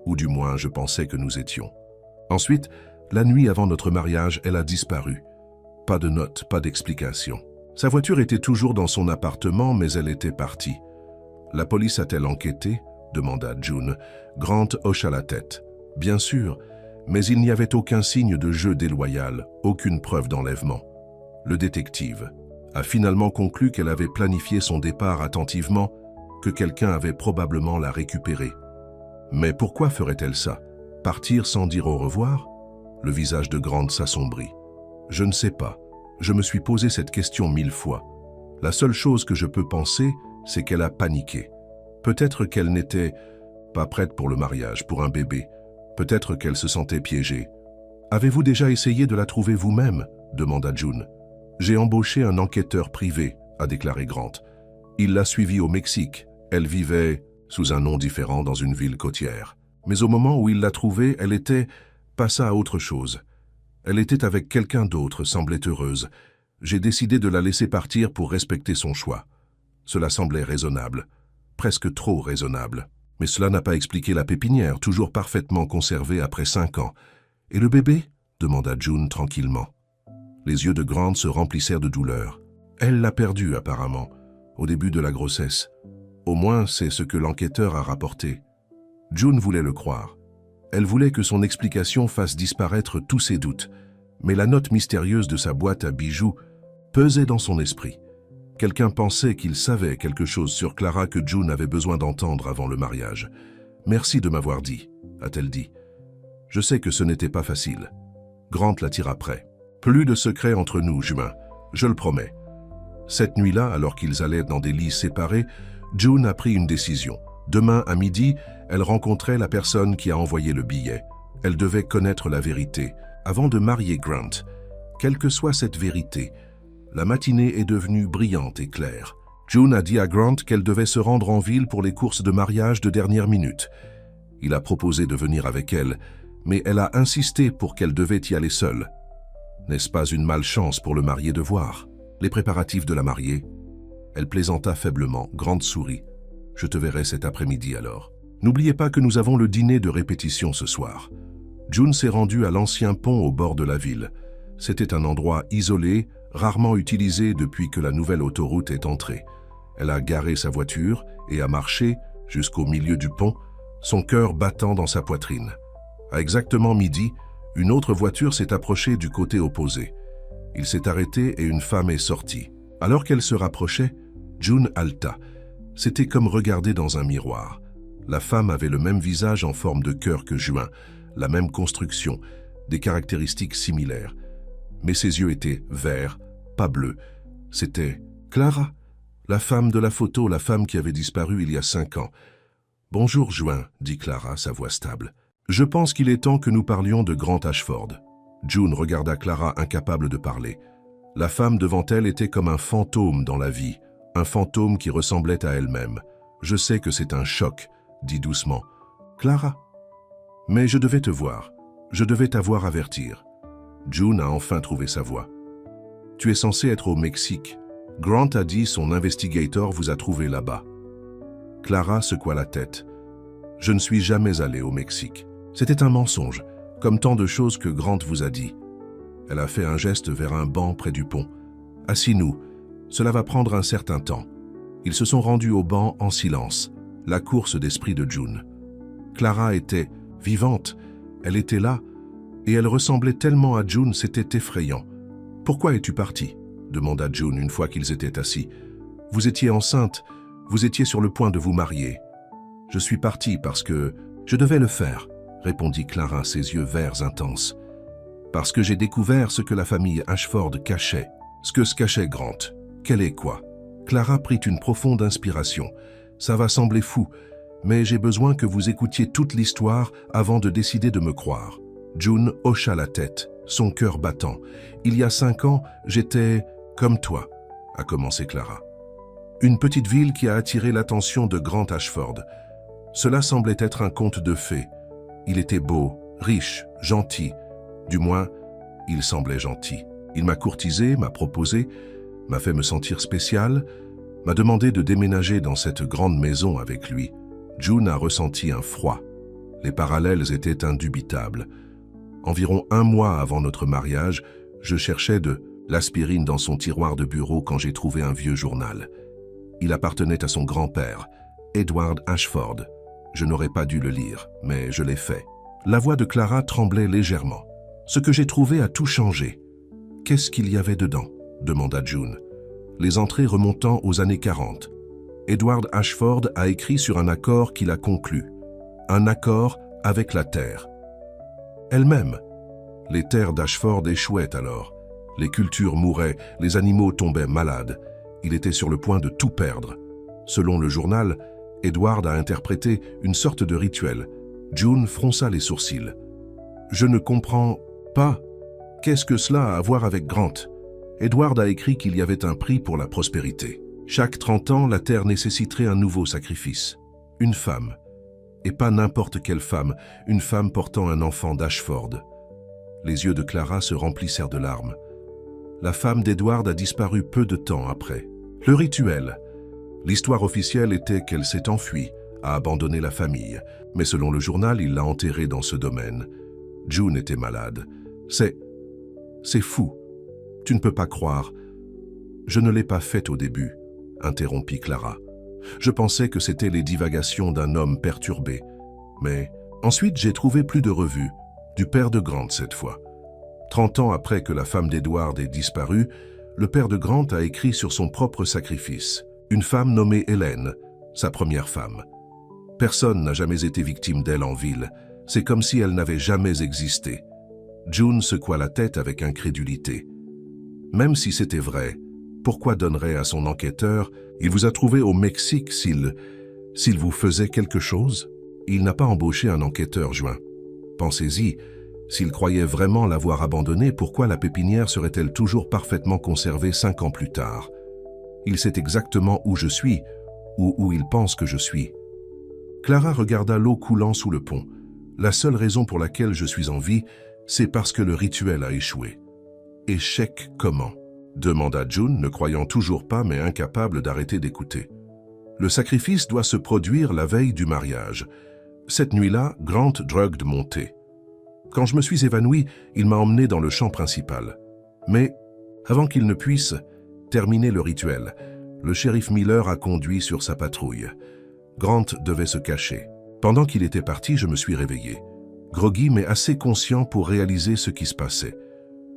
Ou du moins, je pensais que nous étions. Ensuite, la nuit avant notre mariage, elle a disparu. Pas de notes, pas d'explication. Sa voiture était toujours dans son appartement, mais elle était partie. « La police a-t-elle enquêté ?» demanda June. Grant hocha la tête. « Bien sûr, mais il n'y avait aucun signe de jeu déloyal, aucune preuve d'enlèvement. » Le détective a finalement conclu qu'elle avait planifié son départ attentivement, que quelqu'un avait probablement la récupérée. Mais pourquoi ferait-elle ça? Partir sans dire au revoir? Le visage de Grant s'assombrit. Je ne sais pas. Je me suis posé cette question 1000 fois. La seule chose que je peux penser, c'est qu'elle a paniqué. Peut-être qu'elle n'était pas prête pour le mariage, pour un bébé. Peut-être qu'elle se sentait piégée. « Avez-vous déjà essayé de la trouver vous-même » demanda June. « J'ai embauché un enquêteur privé » a déclaré Grant. Il l'a suivie au Mexique. Elle vivait sous un nom différent dans une ville côtière. Mais au moment où il l'a trouvée, elle passa à autre chose. Elle était avec quelqu'un d'autre, semblait heureuse. J'ai décidé de la laisser partir pour respecter son choix. Cela semblait raisonnable, presque trop raisonnable. Mais cela n'a pas expliqué la pépinière, toujours parfaitement conservée après 5 ans. « Et le bébé ?» demanda June tranquillement. Les yeux de Grant se remplissèrent de douleur. Elle l'a perdu apparemment, au début de la grossesse. Au moins, c'est ce que l'enquêteur a rapporté. June voulait le croire. Elle voulait que son explication fasse disparaître tous ses doutes. Mais la note mystérieuse de sa boîte à bijoux pesait dans son esprit. Quelqu'un pensait qu'il savait quelque chose sur Clara que June avait besoin d'entendre avant le mariage. « Merci de m'avoir dit », a-t-elle dit. Je sais que ce n'était pas facile. Grant la tira près. Plus de secrets entre nous, Juin, je le promets. Cette nuit-là, alors qu'ils allaient dans des lits séparés, June a pris une décision. Demain à midi, elle rencontrait la personne qui a envoyé le billet. Elle devait connaître la vérité avant de marier Grant. Quelle que soit cette vérité, la matinée est devenue brillante et claire. June a dit à Grant qu'elle devait se rendre en ville pour les courses de mariage de dernière minute. Il a proposé de venir avec elle, mais elle a insisté pour qu'elle devait y aller seule. N'est-ce pas une malchance pour le marié de voir les préparatifs de la mariée? Elle plaisanta faiblement. Grant sourit. Je te verrai cet après-midi alors. N'oubliez pas que nous avons le dîner de répétition ce soir. June s'est rendue à l'ancien pont au bord de la ville. C'était un endroit isolé, rarement utilisé depuis que la nouvelle autoroute est entrée. Elle a garé sa voiture et a marché jusqu'au milieu du pont, son cœur battant dans sa poitrine. À exactement midi, une autre voiture s'est approchée du côté opposé. Il s'est arrêté et une femme est sortie. Alors qu'elle se rapprochait, June halta. C'était comme regarder dans un miroir. La femme avait le même visage en forme de cœur que Juin, la même construction, des caractéristiques similaires. Mais ses yeux étaient verts, pas bleus. C'était Clara, la femme de la photo, la femme qui avait disparu il y a 5 ans. « Bonjour, Juin, » dit Clara, sa voix stable. « Je pense qu'il est temps que nous parlions de Grant Ashford. » June regarda Clara incapable de parler. La femme devant elle était comme un fantôme dans la vie, un fantôme qui ressemblait à elle-même. « Je sais que c'est un choc, » dit doucement. « Clara, mais je devais te voir. Je devais t'avoir avertir. » June a enfin trouvé sa voix. « Tu es censé être au Mexique. Grant a dit son investigator vous a trouvé là-bas. » Clara secoua la tête. « Je ne suis jamais allée au Mexique. C'était un mensonge, comme tant de choses que Grant vous a dit. » Elle a fait un geste vers un banc près du pont. « Assis-nous. Cela va prendre un certain temps. » Ils se sont rendus au banc en silence, la course d'esprit de June. Clara était vivante. Elle était là, et elle ressemblait tellement à June, c'était effrayant. « Pourquoi es-tu partie ?» demanda June une fois qu'ils étaient assis. « Vous étiez enceinte, vous étiez sur le point de vous marier. »« Je suis partie parce que je devais le faire, » répondit Clara, ses yeux verts intenses. « Parce que j'ai découvert ce que la famille Ashford cachait. Ce que se cachait Grant. Quel est quoi ?» Clara prit une profonde inspiration. « Ça va sembler fou, mais j'ai besoin que vous écoutiez toute l'histoire avant de décider de me croire. » June hocha la tête, son cœur battant. « Il y a 5 ans, j'étais comme toi, » a commencé Clara. Une petite ville qui a attiré l'attention de Grant Ashford. Cela semblait être un conte de fées. Il était beau, riche, gentil. Du moins, il semblait gentil. Il m'a courtisé, m'a proposé, m'a fait me sentir spécial, m'a demandé de déménager dans cette grande maison avec lui. June a ressenti un froid. Les parallèles étaient indubitables. Environ 1 mois avant notre mariage, je cherchais de l'aspirine dans son tiroir de bureau quand j'ai trouvé un vieux journal. Il appartenait à son grand-père, Edward Ashford. Je n'aurais pas dû le lire, mais je l'ai fait. La voix de Clara tremblait légèrement. Ce que j'ai trouvé a tout changé. « Qu'est-ce qu'il y avait dedans ?» demanda June. Les entrées remontant aux années 40. Edward Ashford a écrit sur un accord qu'il a conclu. Un accord avec la terre. Elle-même. Les terres d'Ashford échouaient alors. Les cultures mouraient, les animaux tombaient malades. Il était sur le point de tout perdre. Selon le journal, Edward a interprété une sorte de rituel. June fronça les sourcils. « Je ne comprends pas. Qu'est-ce que cela a à voir avec Grant ?» Edward a écrit qu'il y avait un prix pour la prospérité. Chaque 30 ans, la terre nécessiterait un nouveau sacrifice. Une femme. Et pas n'importe quelle femme, une femme portant un enfant d'Ashford. Les yeux de Clara se remplissèrent de larmes. La femme d'Edward a disparu peu de temps après. Le rituel. L'histoire officielle était qu'elle s'est enfuie, a abandonné la famille. Mais selon le journal, il l'a enterrée dans ce domaine. June était malade. C'est fou. Tu ne peux pas croire. Je ne l'ai pas faite au début, interrompit Clara. Je pensais que c'était les divagations d'un homme perturbé. Mais ensuite, j'ai trouvé plus de revues, du père de Grant cette fois. 30 ans après que la femme d'Edward ait disparu, le père de Grant a écrit sur son propre sacrifice. Une femme nommée Hélène, sa première femme. Personne n'a jamais été victime d'elle en ville. C'est comme si elle n'avait jamais existé. June secoua la tête avec incrédulité. Même si c'était vrai, pourquoi donnerait à son enquêteur « Il vous a trouvé au Mexique s'il vous faisait quelque chose ?» Il n'a pas embauché un enquêteur, Juin. Pensez-y, s'il croyait vraiment l'avoir abandonnée, pourquoi la pépinière serait-elle toujours parfaitement conservée 5 ans plus tard? Il sait exactement où je suis, ou où il pense que je suis. Clara regarda l'eau coulant sous le pont. La seule raison pour laquelle je suis en vie, c'est parce que le rituel a échoué. Échec comment? Demanda June, ne croyant toujours pas mais incapable d'arrêter d'écouter. Le sacrifice doit se produire la veille du mariage. Cette nuit-là, Grant drugged mon thé. Quand je me suis évanoui, il m'a emmené dans le champ principal. Mais, avant qu'il ne puisse terminer le rituel, le shérif Miller a conduit sur sa patrouille. Grant devait se cacher. Pendant qu'il était parti, je me suis réveillé. Groggy mais assez conscient pour réaliser ce qui se passait.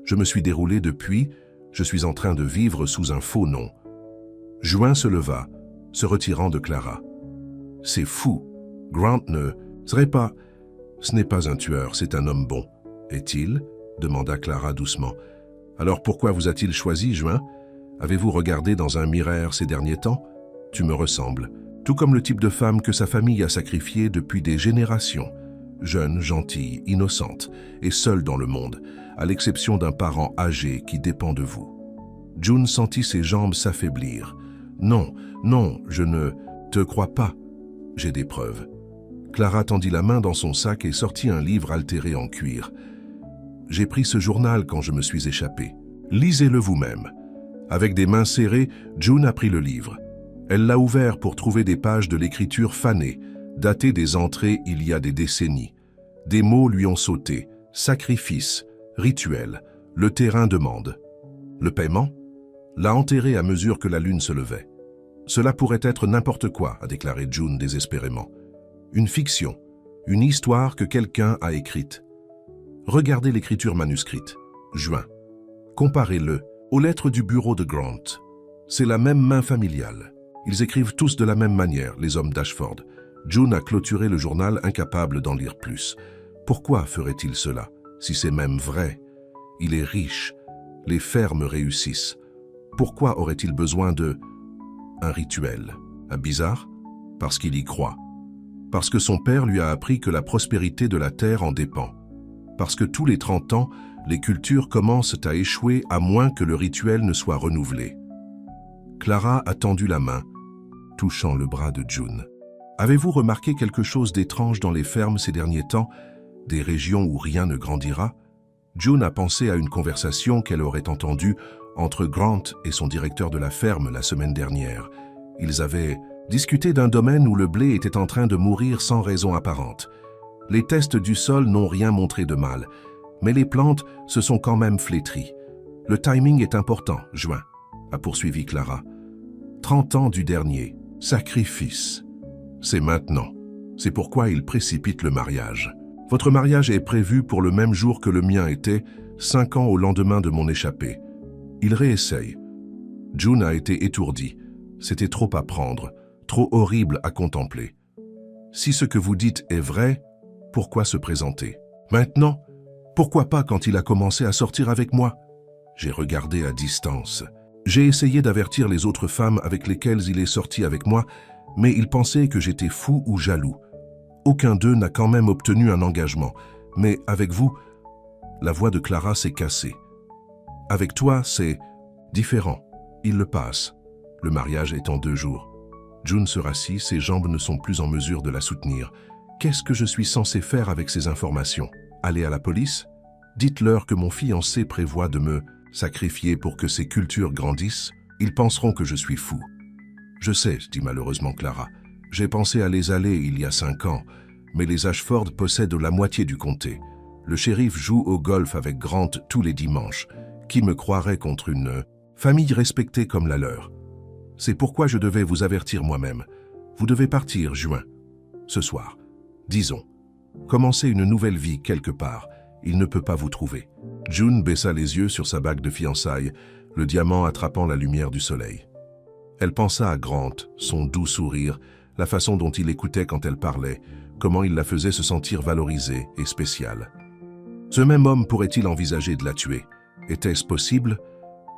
Je me suis déroulé depuis, je suis en train de vivre sous un faux nom. Juin se leva, se retirant de Clara. C'est fou. Grant ne serait pas... Ce n'est pas un tueur, c'est un homme bon. Est-il? Demanda Clara doucement. Alors pourquoi vous a-t-il choisi, Juin? Avez-vous regardé dans un miroir ces derniers temps? Tu me ressembles. Tout comme le type de femme que sa famille a sacrifiée depuis des générations. Jeune, gentille, innocente et seule dans le monde, à l'exception d'un parent âgé qui dépend de vous. June sentit ses jambes s'affaiblir. Non, je ne te crois pas. J'ai des preuves. Clara tendit la main dans son sac et sortit un livre altéré en cuir. J'ai pris ce journal quand je me suis échappé. Lisez-le vous-même. Avec des mains serrées, June a pris le livre. Elle l'a ouvert pour trouver des pages de l'écriture fanée, datées des entrées il y a des décennies. Des mots lui ont sauté. Sacrifice, rituel, le terrain demande. Le paiement? L'a enterré à mesure que la lune se levait. Cela pourrait être n'importe quoi, a déclaré June désespérément. Une fiction, une histoire que quelqu'un a écrite. Regardez l'écriture manuscrite. Juin. Comparez-le aux lettres du bureau de Grant. C'est la même main familiale. Ils écrivent tous de la même manière, les hommes d'Ashford. June a clôturé le journal, incapable d'en lire plus. Pourquoi ferait-il cela, si c'est même vrai? Il est riche. Les fermes réussissent. Pourquoi aurait-il besoin de... un rituel? Un bizarre? Parce qu'il y croit. Parce que son père lui a appris que la prospérité de la terre en dépend. Parce que tous les 30 ans, les cultures commencent à échouer à moins que le rituel ne soit renouvelé. Clara a tendu la main, touchant le bras de June. Avez-vous remarqué quelque chose d'étrange dans les fermes ces derniers temps, des régions où rien ne grandira? June a pensé à une conversation qu'elle aurait entendue entre Grant et son directeur de la ferme la semaine dernière. Ils avaient discuté d'un domaine où le blé était en train de mourir sans raison apparente. Les tests du sol n'ont rien montré de mal, mais les plantes se sont quand même flétries. Le timing est important, Juin, a poursuivi Clara. 30 ans du dernier, sacrifice. C'est maintenant. C'est pourquoi il précipite le mariage. Votre mariage est prévu pour le même jour que le mien était, 5 ans au lendemain de mon échappée. Il réessaye. June a été étourdie. C'était trop à prendre, trop horrible à contempler. Si ce que vous dites est vrai, pourquoi se présenter? Maintenant, pourquoi pas quand il a commencé à sortir avec moi? J'ai regardé à distance. J'ai essayé d'avertir les autres femmes avec lesquelles il est sorti avec moi, mais ils pensaient que j'étais fou ou jaloux. Aucun d'eux n'a quand même obtenu un engagement. Mais avec vous, la voix de Clara s'est cassée. Avec toi, c'est différent. Il le passe. Le mariage est en 2 jours. June se rassit, ses jambes ne sont plus en mesure de la soutenir. Qu'est-ce que je suis censé faire avec ces informations? Aller à la police? Dites-leur que mon fiancé prévoit de me sacrifier pour que ces cultures grandissent. Ils penseront que je suis fou. Je sais, dit malheureusement Clara. J'ai pensé à les aller il y a 5 ans, mais les Ashford possèdent la moitié du comté. Le shérif joue au golf avec Grant tous les dimanches. Qui me croirait contre une famille respectée comme la leur? C'est pourquoi je devais vous avertir moi-même. Vous devez partir, Juin. Ce soir. Disons. Commencez une nouvelle vie quelque part. Il ne peut pas vous trouver. June baissa les yeux sur sa bague de fiançailles, le diamant attrapant la lumière du soleil. Elle pensa à Grant, son doux sourire, la façon dont il écoutait quand elle parlait, comment il la faisait se sentir valorisée et spéciale. Ce même homme pourrait-il envisager de la tuer? Était-ce possible?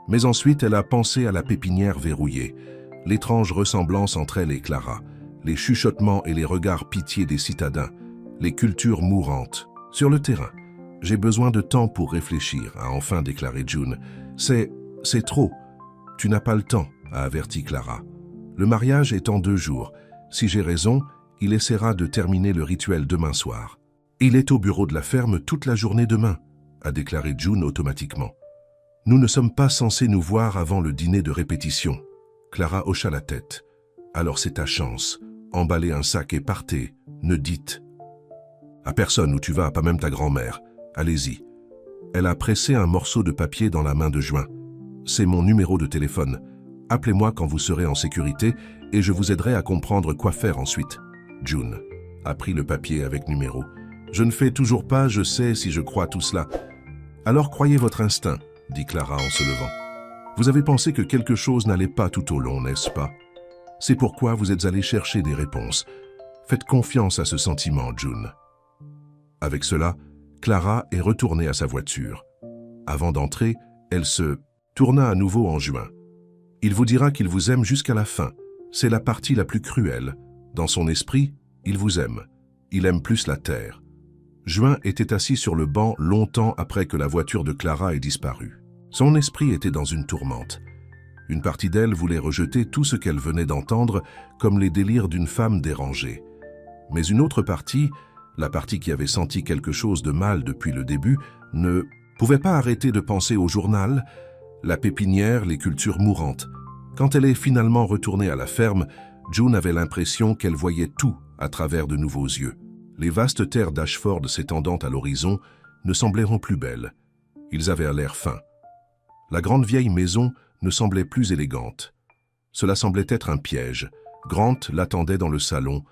Mais ensuite, elle a pensé à la pépinière verrouillée, l'étrange ressemblance entre elle et Clara, les chuchotements et les regards pitié des citadins, les cultures mourantes. Sur le terrain, j'ai besoin de temps pour réfléchir, a enfin déclaré June. C'est trop. Tu n'as pas le temps, a averti Clara. Le mariage est en 2 jours. Si j'ai raison, il essaiera de terminer le rituel demain soir. Il est au bureau de la ferme toute la journée demain, a déclaré June automatiquement. Nous ne sommes pas censés nous voir avant le dîner de répétition. Clara hocha la tête. Alors c'est ta chance. Emballez un sac et partez. Ne dites à personne où tu vas, pas même ta grand-mère. Allez-y. Elle a pressé un morceau de papier dans la main de Juin. C'est mon numéro de téléphone. Appelez-moi quand vous serez en sécurité et je vous aiderai à comprendre quoi faire ensuite. June a pris le papier avec numéro. Je ne fais toujours pas, je sais si je crois tout cela. Alors croyez votre instinct, dit Clara en se levant. Vous avez pensé que quelque chose n'allait pas tout au long, n'est-ce pas? C'est pourquoi vous êtes allé chercher des réponses. Faites confiance à ce sentiment, June. Avec cela, Clara est retournée à sa voiture. Avant d'entrer, elle se tourna à nouveau en Juin. Il vous dira qu'il vous aime jusqu'à la fin. C'est la partie la plus cruelle. Dans son esprit, il vous aime. Il aime plus la terre. Juin était assis sur le banc longtemps après que la voiture de Clara ait disparu. Son esprit était dans une tourmente. Une partie d'elle voulait rejeter tout ce qu'elle venait d'entendre comme les délires d'une femme dérangée. Mais une autre partie, la partie qui avait senti quelque chose de mal depuis le début, ne pouvait pas arrêter de penser au journal, la pépinière, les cultures mourantes. Quand elle est finalement retournée à la ferme, June avait l'impression qu'elle voyait tout à travers de nouveaux yeux. Les vastes terres d'Ashford s'étendant à l'horizon ne semblaient plus belles. Ils avaient l'air fins. La grande vieille maison ne semblait plus élégante. Cela semblait être un piège. Grant l'attendait dans le salon,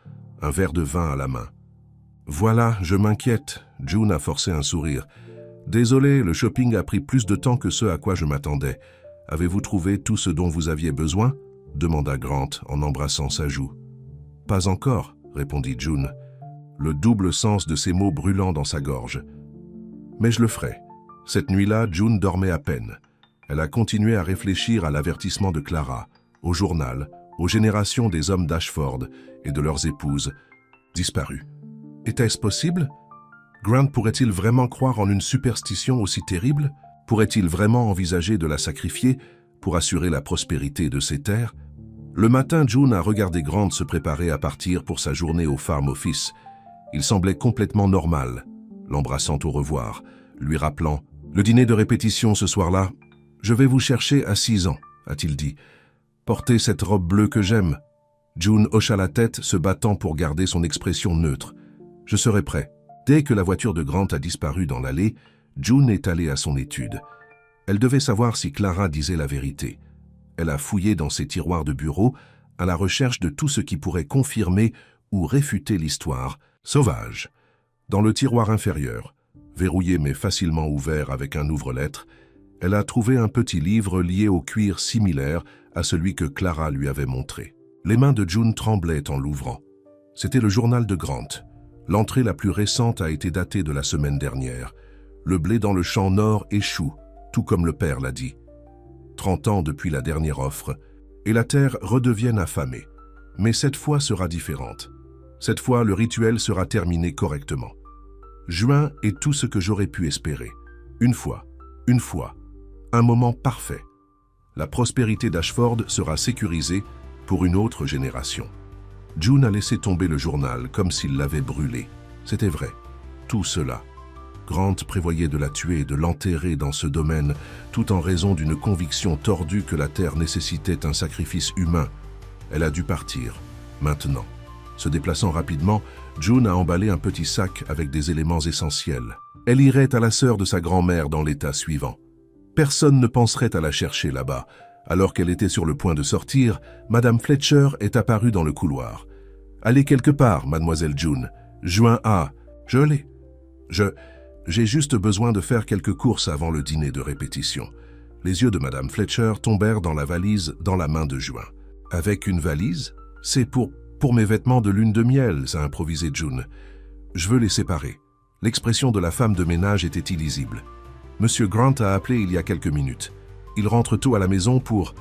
un verre de vin à la main. « Voilà, je m'inquiète. » June a forcé un sourire. « Désolé, le shopping a pris plus de temps que ce à quoi je m'attendais. Avez-vous trouvé tout ce dont vous aviez besoin ?» demanda Grant en embrassant sa joue. « Pas encore, » répondit June, le double sens de ces mots brûlant dans sa gorge. « Mais je le ferai. » Cette nuit-là, June dormait à peine. Elle a continué à réfléchir à l'avertissement de Clara, au journal, aux générations des hommes d'Ashford et de leurs épouses, disparus. Était-ce possible? Grant pourrait-il vraiment croire en une superstition aussi terrible? Pourrait-il vraiment envisager de la sacrifier pour assurer la prospérité de ses terres? Le matin, June a regardé Grant se préparer à partir pour sa journée au farm office. Il semblait complètement normal, l'embrassant au revoir, lui rappelant « Le dîner de répétition ce soir-là, je vais vous chercher à 6 ans, a-t-il dit. Portez cette robe bleue que j'aime. » June hocha la tête, se battant pour garder son expression neutre. « Je serai prêt. » Dès que la voiture de Grant a disparu dans l'allée, June est allée à son étude. Elle devait savoir si Clara disait la vérité. Elle a fouillé dans ses tiroirs de bureau à la recherche de tout ce qui pourrait confirmer ou réfuter l'histoire sauvage. Dans le tiroir inférieur, verrouillé mais facilement ouvert avec un ouvre-lettres, elle a trouvé un petit livre lié au cuir similaire à celui que Clara lui avait montré. Les mains de June tremblaient en l'ouvrant. C'était le journal de Grant. L'entrée la plus récente a été datée de la semaine dernière. Le blé dans le champ nord échoue, tout comme le père l'a dit. 30 ans depuis la dernière offre, et la terre redevienne affamée. Mais cette fois sera différente. Cette fois, le rituel sera terminé correctement. Juin est tout ce que j'aurais pu espérer. Une fois, un moment parfait. La prospérité d'Ashford sera sécurisée pour une autre génération. June a laissé tomber le journal comme s'il l'avait brûlé. C'était vrai, tout cela. Grant prévoyait de la tuer et de l'enterrer dans ce domaine, tout en raison d'une conviction tordue que la terre nécessitait un sacrifice humain. Elle a dû partir, maintenant. Se déplaçant rapidement, June a emballé un petit sac avec des éléments essentiels. Elle irait à la sœur de sa grand-mère dans l'état suivant. Personne ne penserait à la chercher là-bas. Alors qu'elle était sur le point de sortir, Madame Fletcher est apparue dans le couloir. « Allez quelque part, mademoiselle June. Juin A. Je l'ai. J'ai juste besoin de faire quelques courses avant le dîner de répétition. » Les yeux de Madame Fletcher tombèrent dans la valise dans la main de Juin. « Avec une valise? C'est pour Pour mes vêtements de lune de miel, a improvisé June. Je veux les séparer. L'expression de la femme de ménage était illisible. Monsieur Grant a appelé il y a quelques minutes. Il rentre tôt à la maison pour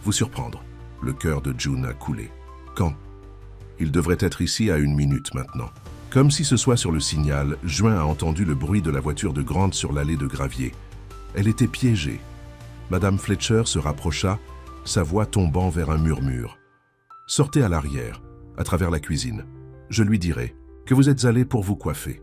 vous surprendre. Le cœur de June a coulé. Quand? Il devrait être ici à 1 minute maintenant. Comme si ce soit sur le signal, Juin a entendu le bruit de la voiture de Grant sur l'allée de gravier. Elle était piégée. Madame Fletcher se rapprocha, sa voix tombant vers un murmure. « Sortez à l'arrière, à travers la cuisine. Je lui dirai que vous êtes allé pour vous coiffer. »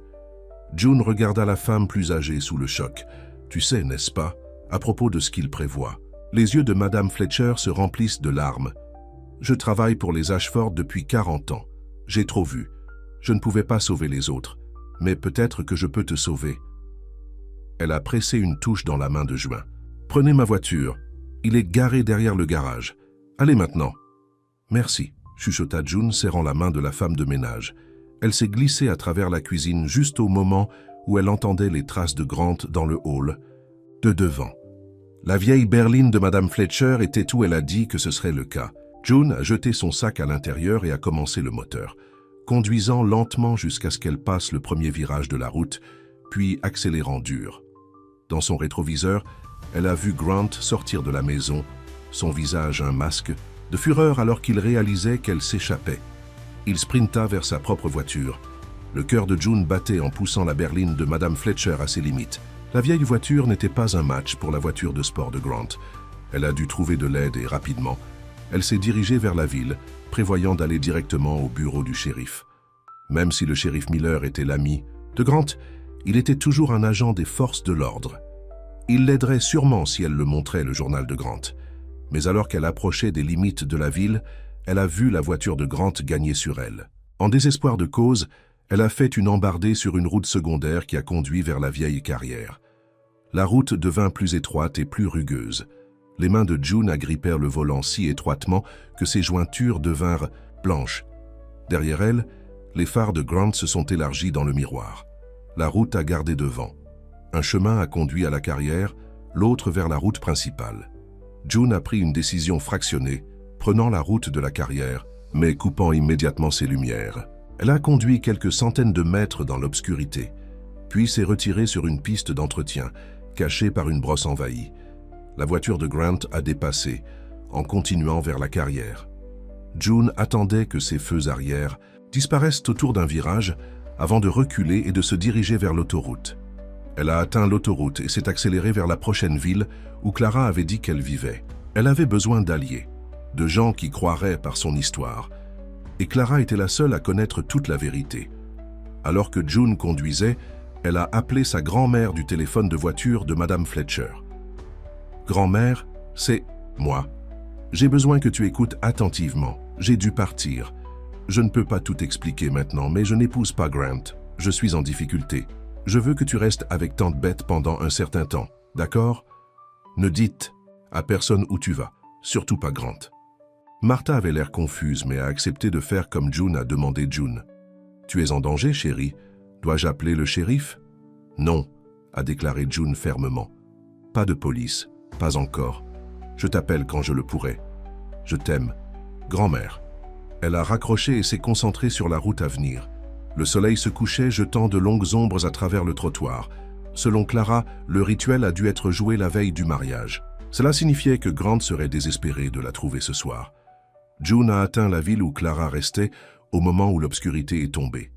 June regarda la femme plus âgée sous le choc. « Tu sais, n'est-ce pas, à propos de ce qu'il prévoit. » Les yeux de Madame Fletcher se remplissent de larmes. « Je travaille pour les Ashford depuis 40 ans. J'ai trop vu. Je ne pouvais pas sauver les autres, mais peut-être que je peux te sauver. » Elle a pressé une touche dans la main de Juin. « Prenez ma voiture. Il est garé derrière le garage. Allez maintenant. »« Merci », chuchota June, serrant la main de la femme de ménage. Elle s'est glissée à travers la cuisine juste au moment où elle entendait les traces de Grant dans le hall, de devant. La vieille berline de Madame Fletcher était où elle a dit que ce serait le cas. June a jeté son sac à l'intérieur et a commencé le moteur, conduisant lentement jusqu'à ce qu'elle passe le premier virage de la route, puis accélérant dur. Dans son rétroviseur, elle a vu Grant sortir de la maison, son visage un masque, de fureur alors qu'il réalisait qu'elle s'échappait. Il sprinta vers sa propre voiture. Le cœur de June battait en poussant la berline de Madame Fletcher à ses limites. La vieille voiture n'était pas un match pour la voiture de sport de Grant. Elle a dû trouver de l'aide et rapidement. Elle s'est dirigée vers la ville, prévoyant d'aller directement au bureau du shérif. Même si le shérif Miller était l'ami de Grant, il était toujours un agent des forces de l'ordre. Il l'aiderait sûrement si elle le montrait, le journal de Grant. Mais alors qu'elle approchait des limites de la ville, elle a vu la voiture de Grant gagner sur elle. En désespoir de cause, elle a fait une embardée sur une route secondaire qui a conduit vers la vieille carrière. La route devint plus étroite et plus rugueuse. Les mains de June agrippèrent le volant si étroitement que ses jointures devinrent blanches. Derrière elle, les phares de Grant se sont élargis dans le miroir. La route a gardé devant. Un chemin a conduit à la carrière, l'autre vers la route principale. June a pris une décision fractionnée, prenant la route de la carrière, mais coupant immédiatement ses lumières. Elle a conduit quelques centaines de mètres dans l'obscurité, puis s'est retirée sur une piste d'entretien, cachée par une brosse envahie. La voiture de Grant a dépassé, en continuant vers la carrière. June attendait que ses feux arrière disparaissent autour d'un virage avant de reculer et de se diriger vers l'autoroute. Elle a atteint l'autoroute et s'est accélérée vers la prochaine ville où Clara avait dit qu'elle vivait. Elle avait besoin d'alliés, de gens qui croiraient par son histoire. Et Clara était la seule à connaître toute la vérité. Alors que June conduisait, elle a appelé sa grand-mère du téléphone de voiture de Madame Fletcher. « Grand-mère, c'est moi. J'ai besoin que tu écoutes attentivement. J'ai dû partir. Je ne peux pas tout expliquer maintenant, mais je n'épouse pas Grant. Je suis en difficulté. Je veux que tu restes avec tante Beth pendant un certain temps, d'accord? Ne dites à personne où tu vas, surtout pas Grant. » Martha avait l'air confuse, mais a accepté de faire comme June a demandé June. « Tu es en danger, chérie? Dois-je appeler le shérif? »« Non, » a déclaré June fermement. « Pas de police, pas encore. Je t'appelle quand je le pourrai. Je t'aime. Grand-mère. » Elle a raccroché et s'est concentrée sur la route à venir. Le soleil se couchait, jetant de longues ombres à travers le trottoir. Selon Clara, le rituel a dû être joué la veille du mariage. Cela signifiait que Grant serait désespéré de la trouver ce soir. June a atteint la ville où Clara restait au moment où l'obscurité est tombée.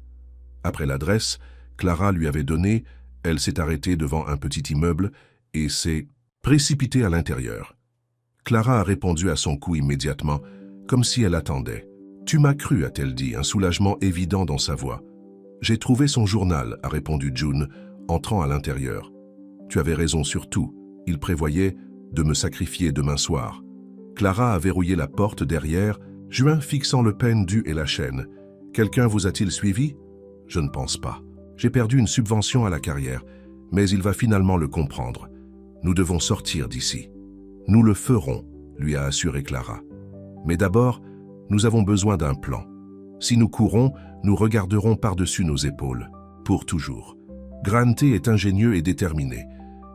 Après l'adresse, Clara lui avait donné, elle s'est arrêtée devant un petit immeuble et s'est précipitée à l'intérieur. Clara a répondu à son coup immédiatement, comme si elle attendait. « Tu m'as cru », a-t-elle dit, un soulagement évident dans sa voix. « J'ai trouvé son journal », a répondu June, entrant à l'intérieur. « Tu avais raison sur tout. Il prévoyait de me sacrifier demain soir. » Clara a verrouillé la porte derrière, Juin fixant le pendu et la chaîne. « Quelqu'un vous a-t-il suivi ?»« Je ne pense pas. J'ai perdu une subvention à la carrière, mais il va finalement le comprendre. Nous devons sortir d'ici. »« Nous le ferons », lui a assuré Clara. « Mais d'abord, nous avons besoin d'un plan. Si nous courons, nous regarderons par-dessus nos épaules. Pour toujours. Granté est ingénieux et déterminé.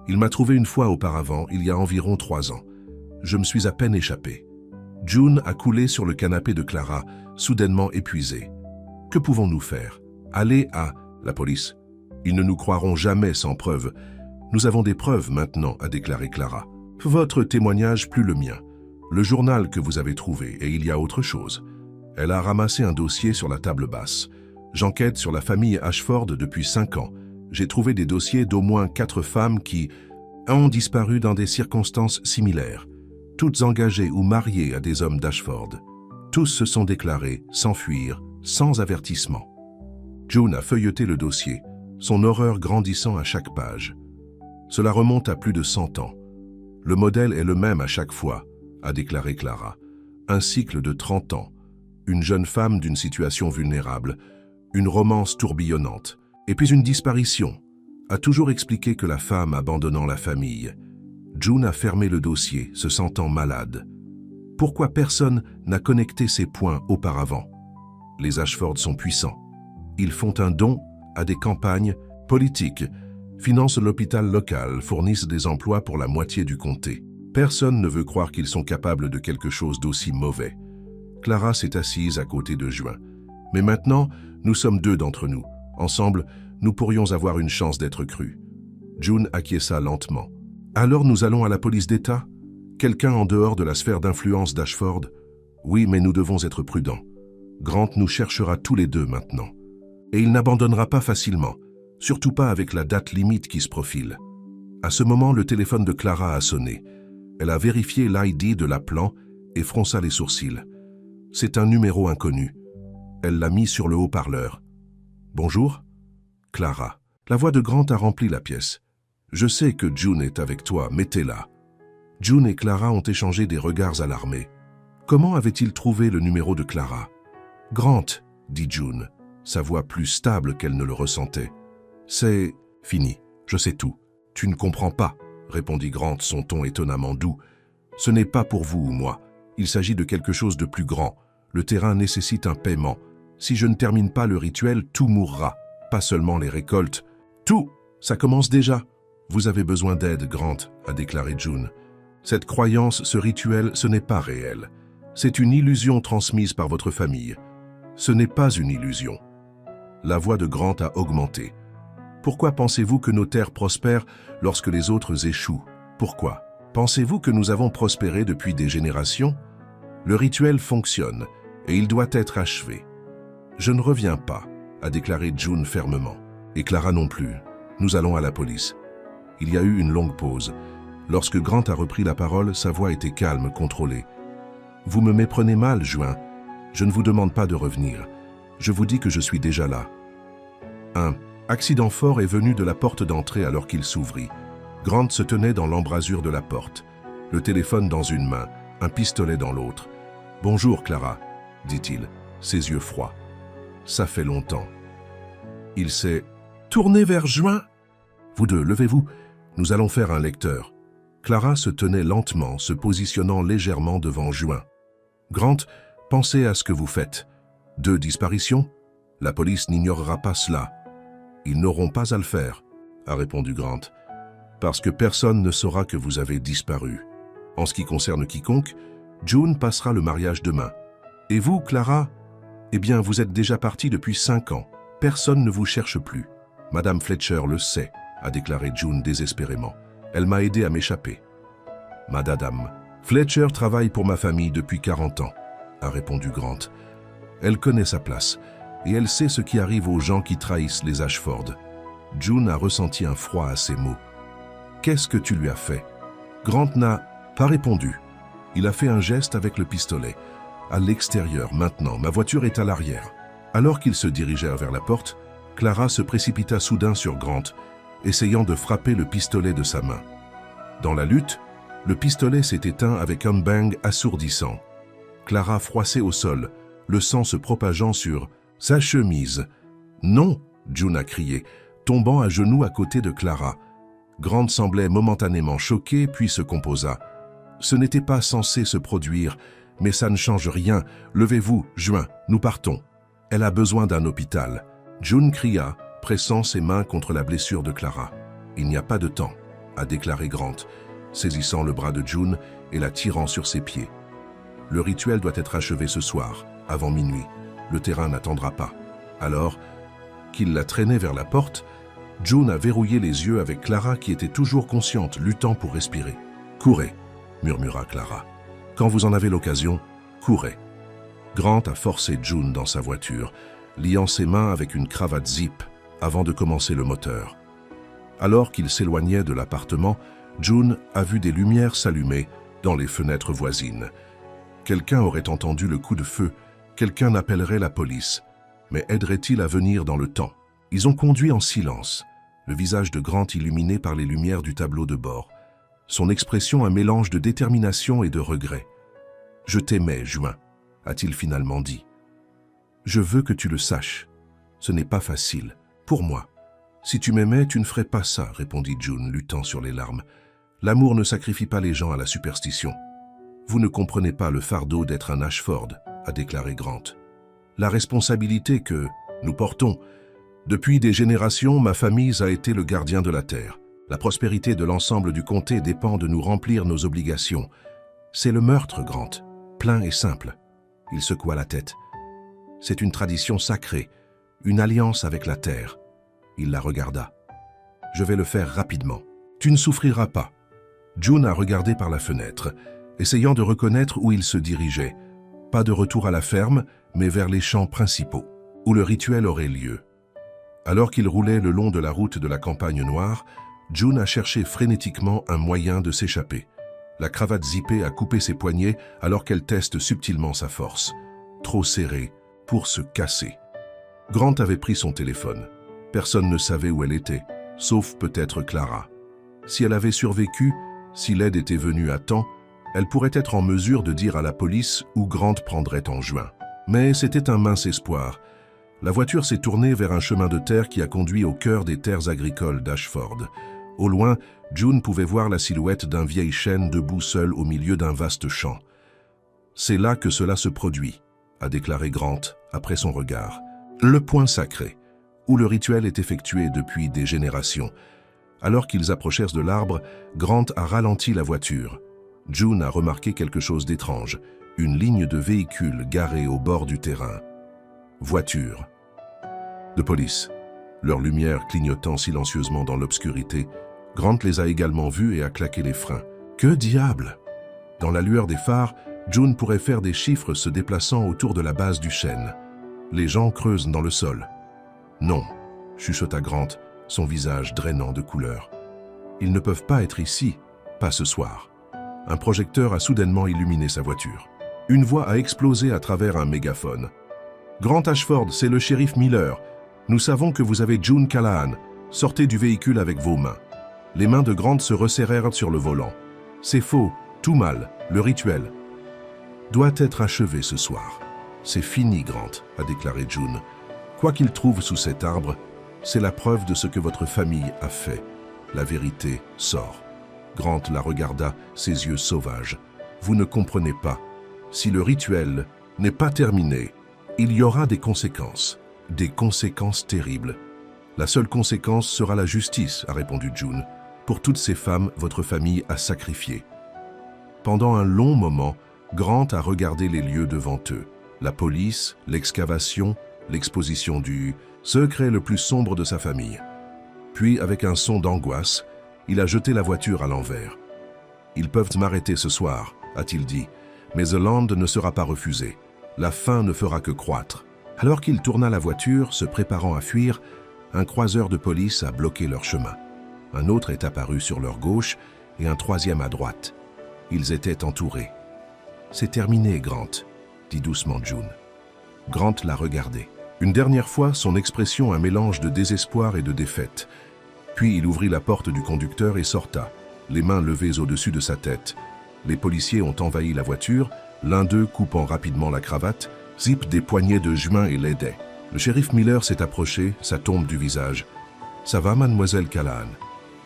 Il m'a trouvé une fois auparavant, il y a environ 3 ans. Je me suis à peine échappé. » June a coulé sur le canapé de Clara, soudainement épuisée. Que pouvons-nous faire? Aller à la police? Ils ne nous croiront jamais sans preuve. Nous avons des preuves maintenant, a déclaré Clara. Votre témoignage plus le mien. Le journal que vous avez trouvé, et il y a autre chose. Elle a ramassé un dossier sur la table basse. J'enquête sur la famille Ashford depuis 5 ans. J'ai trouvé des dossiers d'au moins 4 femmes qui ont disparu dans des circonstances similaires, toutes engagées ou mariées à des hommes d'Ashford. Tous se sont déclarés, sans fuir, sans avertissement. June a feuilleté le dossier, son horreur grandissant à chaque page. Cela remonte à plus de 100 ans. Le modèle est le même à chaque fois, a déclaré Clara. Un cycle de 30 ans, une jeune femme d'une situation vulnérable, une romance tourbillonnante, et puis une disparition, a toujours expliqué que la femme abandonnant la famille. June a fermé le dossier, se sentant malade. Pourquoi personne n'a connecté ces points auparavant? Les Ashford sont puissants. Ils font un don à des campagnes politiques, financent l'hôpital local, fournissent des emplois pour la moitié du comté. Personne ne veut croire qu'ils sont capables de quelque chose d'aussi mauvais. Clara s'est assise à côté de Juin. Mais maintenant, nous sommes 2 d'entre nous. Ensemble, nous pourrions avoir une chance d'être crus. June acquiesça lentement. Alors nous allons à la police d'État? Quelqu'un en dehors de la sphère d'influence d'Ashford? Oui, mais nous devons être prudents. Grant nous cherchera tous les 2 maintenant. Et il n'abandonnera pas facilement, surtout pas avec la date limite qui se profile. À ce moment, le téléphone de Clara a sonné. Elle a vérifié l'ID de l'appelant et fronça les sourcils. C'est un numéro inconnu. Elle l'a mis sur le haut-parleur. « Bonjour ?» Clara. La voix de Grant a rempli la pièce. « Je sais que June est avec toi, mais t'es là. » June et Clara ont échangé des regards alarmés. Comment avait-il trouvé le numéro de Clara? « Grant, » dit June, sa voix plus stable qu'elle ne le ressentait. « C'est fini, je sais tout. Tu ne comprends pas, » répondit Grant, son ton étonnamment doux. « Ce n'est pas pour vous ou moi. Il s'agit de quelque chose de plus grand. Le terrain nécessite un paiement. Si je ne termine pas le rituel, tout mourra. Pas seulement les récoltes. Tout! Ça commence déjà. Vous avez besoin d'aide, Grant, a déclaré June. Cette croyance, ce rituel, ce n'est pas réel. C'est une illusion transmise par votre famille. Ce n'est pas une illusion. La voix de Grant a augmenté. Pourquoi pensez-vous que nos terres prospèrent lorsque les autres échouent? Pourquoi? Pensez-vous que nous avons prospéré depuis des générations? Le rituel fonctionne et il doit être achevé. Je ne reviens pas, a déclaré June fermement. Et Clara non plus. Nous allons à la police. Il y a eu une longue pause. Lorsque Grant a repris la parole, sa voix était calme, contrôlée. Vous me méprenez mal, Juin. Je ne vous demande pas de revenir. Je vous dis que je suis déjà là. Un accident fort est venu de la porte d'entrée alors qu'il s'ouvrit. Grant se tenait dans l'embrasure de la porte, le téléphone dans une main, un pistolet dans l'autre. « Bonjour, Clara, » dit-il, ses yeux froids. « Ça fait longtemps. » Il s'est tourné vers Juin. « Vous 2, levez-vous, nous allons faire un lecteur. » Clara se tenait lentement, se positionnant légèrement devant Juin. « Grant, pensez à ce que vous faites. 2 disparitions? La police n'ignorera pas cela. Ils n'auront pas à le faire, » a répondu Grant, « parce que personne ne saura que vous avez disparu. En ce qui concerne quiconque, June passera le mariage demain. Et vous, Clara? Eh bien, vous êtes déjà partie depuis 5 ans. Personne ne vous cherche plus. Madame Fletcher le sait, a déclaré June désespérément. Elle m'a aidé à m'échapper. Madame Fletcher travaille pour ma famille depuis 40 ans, a répondu Grant. Elle connaît sa place et elle sait ce qui arrive aux gens qui trahissent les Ashford. June a ressenti un froid à ces mots. Qu'est-ce que tu lui as fait? Grant n'a pas répondu. Il a fait un geste avec le pistolet. À l'extérieur, maintenant, ma voiture est à l'arrière. Alors qu'ils se dirigèrent vers la porte, Clara se précipita soudain sur Grant, essayant de frapper le pistolet de sa main. Dans la lutte, le pistolet s'est éteint avec un bang assourdissant. Clara froissait au sol, le sang se propageant sur sa chemise. « Non !» June a crié, tombant à genoux à côté de Clara. Grant semblait momentanément choqué, puis se composa. « Ce n'était pas censé se produire, mais ça ne change rien. Levez-vous, Juin, nous partons. Elle a besoin d'un hôpital. » June cria, pressant ses mains contre la blessure de Clara. « Il n'y a pas de temps, » a déclaré Grant, saisissant le bras de June et la tirant sur ses pieds. Le rituel doit être achevé ce soir, avant minuit. Le terrain n'attendra pas. » Alors, qu'il la traînait vers la porte, June a verrouillé les yeux avec Clara qui était toujours consciente, luttant pour respirer. « Courez !» murmura Clara. « Quand vous en avez l'occasion, courez !» Grant a forcé June dans sa voiture, liant ses mains avec une cravate zip avant de commencer le moteur. Alors qu'il s'éloignait de l'appartement, June a vu des lumières s'allumer dans les fenêtres voisines. Quelqu'un aurait entendu le coup de feu, quelqu'un appellerait la police. Mais aiderait-il à venir dans le temps? Ils ont conduit en silence, le visage de Grant illuminé par les lumières du tableau de bord. Son expression un mélange de détermination et de regret. « Je t'aimais, Juin », a-t-il finalement dit. « Je veux que tu le saches. Ce n'est pas facile. Pour moi. Si tu m'aimais, tu ne ferais pas ça, répondit June, luttant sur les larmes. L'amour ne sacrifie pas les gens à la superstition. Vous ne comprenez pas le fardeau d'être un Ashford, a déclaré Grant. La responsabilité que nous portons. Depuis des générations, ma famille a été le gardien de la terre. La prospérité de l'ensemble du comté dépend de nous remplir nos obligations. C'est le meurtre, Grant, plein et simple. Il secoua la tête. C'est une tradition sacrée, une alliance avec la terre. Il la regarda. Je vais le faire rapidement. Tu ne souffriras pas. June a regardé par la fenêtre, essayant de reconnaître où il se dirigeait. Pas de retour à la ferme, mais vers les champs principaux, où le rituel aurait lieu. Alors qu'il roulait le long de la route de la campagne noire, June a cherché frénétiquement un moyen de s'échapper. La cravate zippée a coupé ses poignets alors qu'elle teste subtilement sa force. Trop serrée pour se casser. Grant avait pris son téléphone. Personne ne savait où elle était, sauf peut-être Clara. Si elle avait survécu, si l'aide était venue à temps, elle pourrait être en mesure de dire à la police où Grant prendrait en juin. Mais c'était un mince espoir. La voiture s'est tournée vers un chemin de terre qui a conduit au cœur des terres agricoles d'Ashford. Au loin, June pouvait voir la silhouette d'un vieil chêne debout seul au milieu d'un vaste champ. « C'est là que cela se produit », a déclaré Grant après son regard. « Le point sacré, où le rituel est effectué depuis des générations. » Alors qu'ils approchèrent de l'arbre, Grant a ralenti la voiture. June a remarqué quelque chose d'étrange, une ligne de véhicules garés au bord du terrain. Voiture. De police. Leurs lumières clignotant silencieusement dans l'obscurité, Grant les a également vus et a claqué les freins. Que diable! Dans la lueur des phares, June pourrait faire des chiffres se déplaçant autour de la base du chêne. Les gens creusent dans le sol. Non, chuchota Grant, son visage drainant de couleur. Ils ne peuvent pas être ici, pas ce soir. Un projecteur a soudainement illuminé sa voiture. Une voix a explosé à travers un mégaphone. « Grant Ashford, c'est le shérif Miller. Nous savons que vous avez June Callahan. Sortez du véhicule avec vos mains. » Les mains de Grant se resserrèrent sur le volant. « C'est faux, tout mal, le rituel. » Doit être achevé ce soir. « C'est fini, Grant, » a déclaré June. « Quoi qu'il trouve sous cet arbre, c'est la preuve de ce que votre famille a fait. La vérité sort. » Grant la regarda, ses yeux sauvages. « Vous ne comprenez pas. Si le rituel n'est pas terminé, il y aura des conséquences terribles. La seule conséquence sera la justice, a répondu June. Pour toutes ces femmes, votre famille a sacrifié. » Pendant un long moment, Grant a regardé les lieux devant eux. La police, l'excavation, l'exposition du secret le plus sombre de sa famille. Puis, avec un son d'angoisse, il a jeté la voiture à l'envers. « Ils peuvent m'arrêter ce soir, a-t-il dit, mais The Land ne sera pas refusé. La faim ne fera que croître. » Alors qu'il tourna la voiture, se préparant à fuir, un croiseur de police a bloqué leur chemin. Un autre est apparu sur leur gauche et un troisième à droite. Ils étaient entourés. « C'est terminé, Grant, » dit doucement June. Grant l'a regardé. Une dernière fois, son expression un mélange de désespoir et de défaite. Puis il ouvrit la porte du conducteur et sorta, les mains levées au-dessus de sa tête. Les policiers ont envahi la voiture, l'un d'eux coupant rapidement la cravate, Zip des poignets de juin et l'aidait. Le shérif Miller s'est approché, sa tombe du visage. « Ça va, mademoiselle Callahan ?»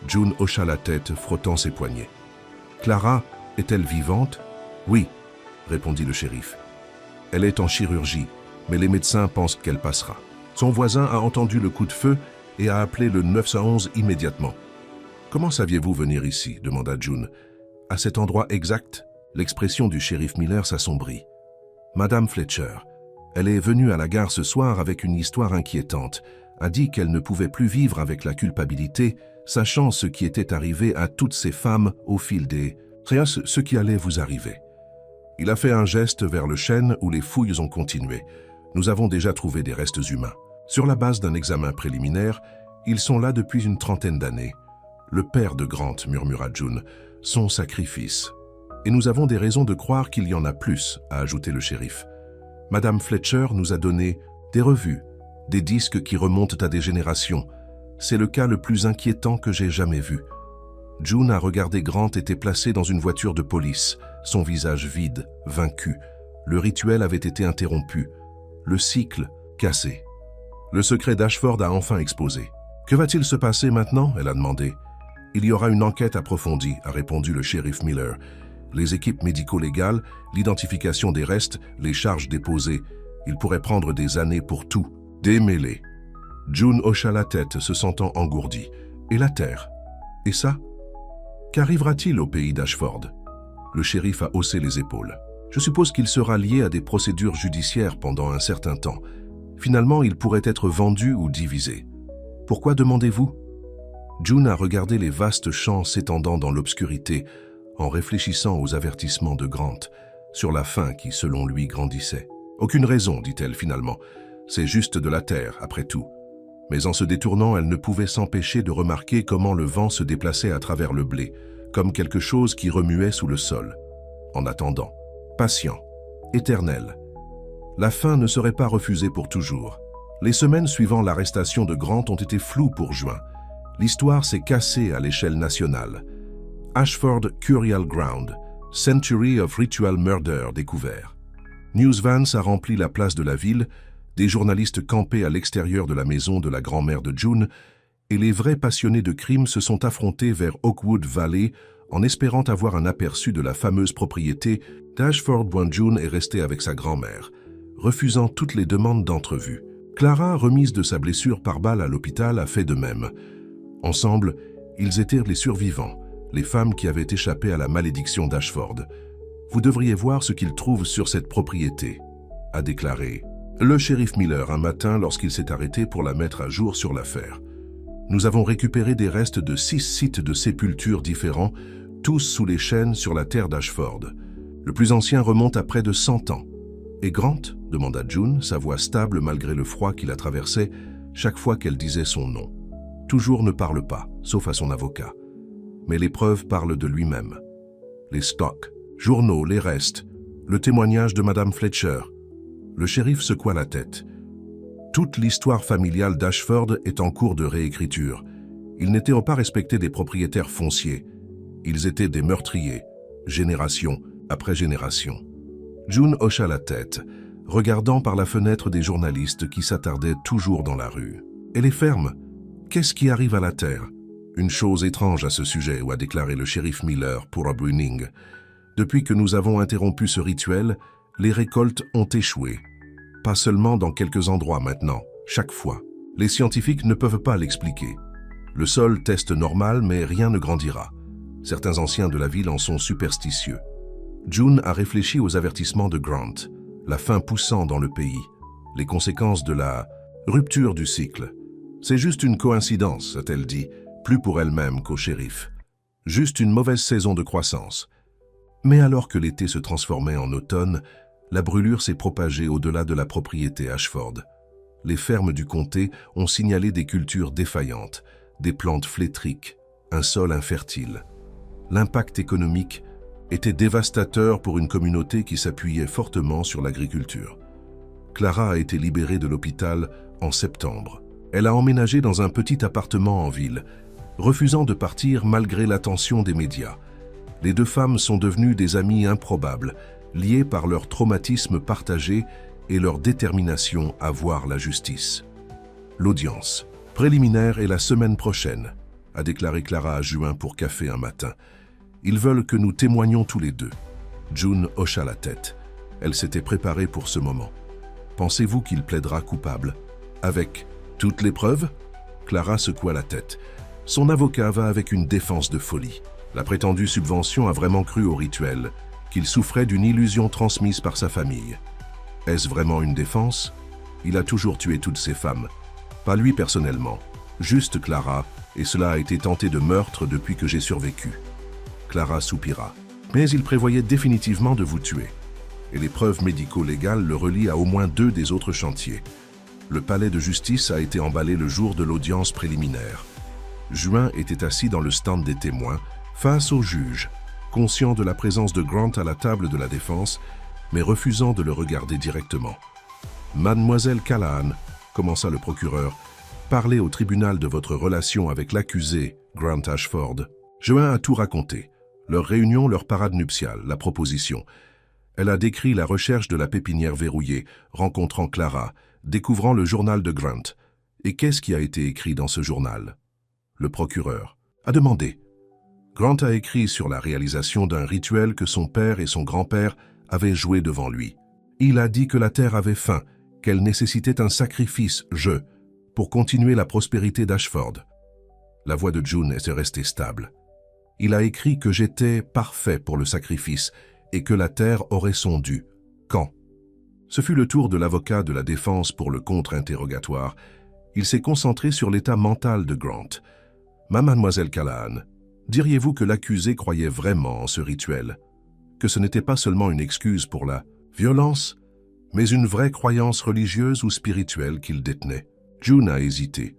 June hocha la tête, frottant ses poignets. « Clara est-elle vivante ?»« Oui, » répondit le shérif. « Elle est en chirurgie, mais les médecins pensent qu'elle passera. » Son voisin a entendu le coup de feu et a appelé le 911 immédiatement. « Comment saviez-vous venir ici ?» demanda June. « À cet endroit exact ?» L'expression du shérif Miller s'assombrit. « Madame Fletcher, elle est venue à la gare ce soir avec une histoire inquiétante, a dit qu'elle ne pouvait plus vivre avec la culpabilité, sachant ce qui était arrivé à toutes ces femmes au fil des... ce qui allait vous arriver. » Il a fait un geste vers le chêne où les fouilles ont continué. Nous avons déjà trouvé des restes humains. Sur la base d'un examen préliminaire, ils sont là depuis une trentaine d'années. Le père de Grant, murmura June, son sacrifice. Et nous avons des raisons de croire qu'il y en a plus, a ajouté le shérif. Madame Fletcher nous a donné des revues, des disques qui remontent à des générations. C'est le cas le plus inquiétant que j'ai jamais vu. June a regardé Grant était placé dans une voiture de police, son visage vide, vaincu. Le rituel avait été interrompu, le cycle cassé. Le secret d'Ashford a enfin explosé. « Que va-t-il se passer maintenant ?» elle a demandé. « Il y aura une enquête approfondie », a répondu le shérif Miller. « Les équipes médico-légales, l'identification des restes, les charges déposées. Il pourrait prendre des années pour tout démêler. » June hocha la tête, se sentant engourdie. « Et la terre? Et ça? Qu'arrivera-t-il au pays d'Ashford ?» Le shérif a haussé les épaules. « Je suppose qu'il sera lié à des procédures judiciaires pendant un certain temps. Finalement, il pourrait être vendu ou divisé. Pourquoi demandez-vous » June a regardé les vastes champs s'étendant dans l'obscurité en réfléchissant aux avertissements de Grant sur la faim qui, selon lui, grandissait. « Aucune raison, dit-elle finalement. C'est juste de la terre, après tout. » Mais en se détournant, elle ne pouvait s'empêcher de remarquer comment le vent se déplaçait à travers le blé, comme quelque chose qui remuait sous le sol. En attendant, patient, éternel. La faim ne serait pas refusée pour toujours. Les semaines suivant l'arrestation de Grant ont été floues pour Juin. L'histoire s'est cassée à l'échelle nationale. Ashford Curial Ground, Century of Ritual Murder découvert. Newsvans a rempli la place de la ville, des journalistes campaient à l'extérieur de la maison de la grand-mère de June, et les vrais passionnés de crime se sont affrontés vers Oakwood Valley en espérant avoir un aperçu de la fameuse propriété d'Ashford où June est restée avec sa grand-mère, refusant toutes les demandes d'entrevue. Clara, remise de sa blessure par balle à l'hôpital, a fait de même. Ensemble, ils étaient les survivants, les femmes qui avaient échappé à la malédiction d'Ashford. « Vous devriez voir ce qu'ils trouvent sur cette propriété », a déclaré le shérif Miller un matin lorsqu'il s'est arrêté pour la mettre à jour sur l'affaire. « Nous avons récupéré des restes de 6 sites de sépultures différents, tous sous les chênes sur la terre d'Ashford. Le plus ancien remonte à près de 100 ans. « Et Grant ?» demanda June, sa voix stable malgré le froid qui la traversait chaque fois qu'elle disait son nom. « Toujours ne parle pas, sauf à son avocat. Mais les preuves parlent de lui-même. Les stocks, journaux, les restes, le témoignage de Madame Fletcher. » Le shérif secoua la tête. Toute l'histoire familiale d'Ashford est en cours de réécriture. Ils n'étaient pas respectés des propriétaires fonciers. Ils étaient des meurtriers, génération après génération. June hocha la tête, regardant par la fenêtre des journalistes qui s'attardaient toujours dans la rue. « Et les fermes? Qu'est-ce qui arrive à la terre ?» Une chose étrange à ce sujet, a déclaré le shérif Miller pour Rob Winning. Depuis que nous avons interrompu ce rituel, les récoltes ont échoué. Pas seulement dans quelques endroits maintenant, chaque fois. Les scientifiques ne peuvent pas l'expliquer. Le sol teste normal, mais rien ne grandira. Certains anciens de la ville en sont superstitieux. June a réfléchi aux avertissements de Grant, la faim poussant dans le pays, les conséquences de la rupture du cycle. C'est juste une coïncidence, a-t-elle dit, plus pour elle-même qu'au shérif. Juste une mauvaise saison de croissance. Mais alors que l'été se transformait en automne, la brûlure s'est propagée au-delà de la propriété Ashford. Les fermes du comté ont signalé des cultures défaillantes, des plantes flétriques, un sol infertile. L'impact économique était dévastateur pour une communauté qui s'appuyait fortement sur l'agriculture. Clara a été libérée de l'hôpital en septembre. Elle a emménagé dans un petit appartement en ville, refusant de partir malgré l'attention des médias. Les deux femmes sont devenues des amies improbables, liées par leur traumatisme partagé et leur détermination à voir la justice. L'audience préliminaire est la semaine prochaine, a déclaré Clara à Juin pour café un matin. Ils veulent que nous témoignions tous les deux. June hocha la tête. Elle s'était préparée pour ce moment. Pensez-vous qu'il plaidera coupable? Avec toutes les preuves? Clara secoua la tête. Son avocat va avec une défense de folie. La prétendue subvention a vraiment cru au rituel. qu'il souffrait d'une illusion transmise par sa famille. Est-ce vraiment une défense? Il a toujours tué toutes ses femmes. Pas lui personnellement, juste Clara, et cela a été tenté de meurtre depuis que j'ai survécu. Clara soupira. Mais il prévoyait définitivement de vous tuer. Et les preuves médico-légales le relient à au moins 2 des autres chantiers. Le palais de justice a été emballé le jour de l'audience préliminaire. Juin était assis dans le stand des témoins, face au juge, conscient de la présence de Grant à la table de la défense, mais refusant de le regarder directement. « Mademoiselle Callahan, » commença le procureur, « parlez au tribunal de votre relation avec l'accusé, Grant Ashford. » Juin a tout raconté. Leur réunion, leur parade nuptiale, la proposition. Elle a décrit la recherche de la pépinière verrouillée, rencontrant Clara, découvrant le journal de Grant. Et qu'est-ce qui a été écrit dans ce journal? Le procureur a demandé. Grant a écrit sur la réalisation d'un rituel que son père et son grand-père avaient joué devant lui. Il a dit que la terre avait faim, qu'elle nécessitait un sacrifice, pour continuer la prospérité d'Ashford. La voix de June était restée stable. Il a écrit que j'étais parfait pour le sacrifice et que la terre aurait son dû. Quand? Ce fut le tour de l'avocat de la défense pour le contre-interrogatoire. Il s'est concentré sur l'état mental de Grant. Mademoiselle Callahan, diriez-vous que l'accusé croyait vraiment en ce rituel? Que ce n'était pas seulement une excuse pour la violence, mais une vraie croyance religieuse ou spirituelle qu'il détenait? June a hésité.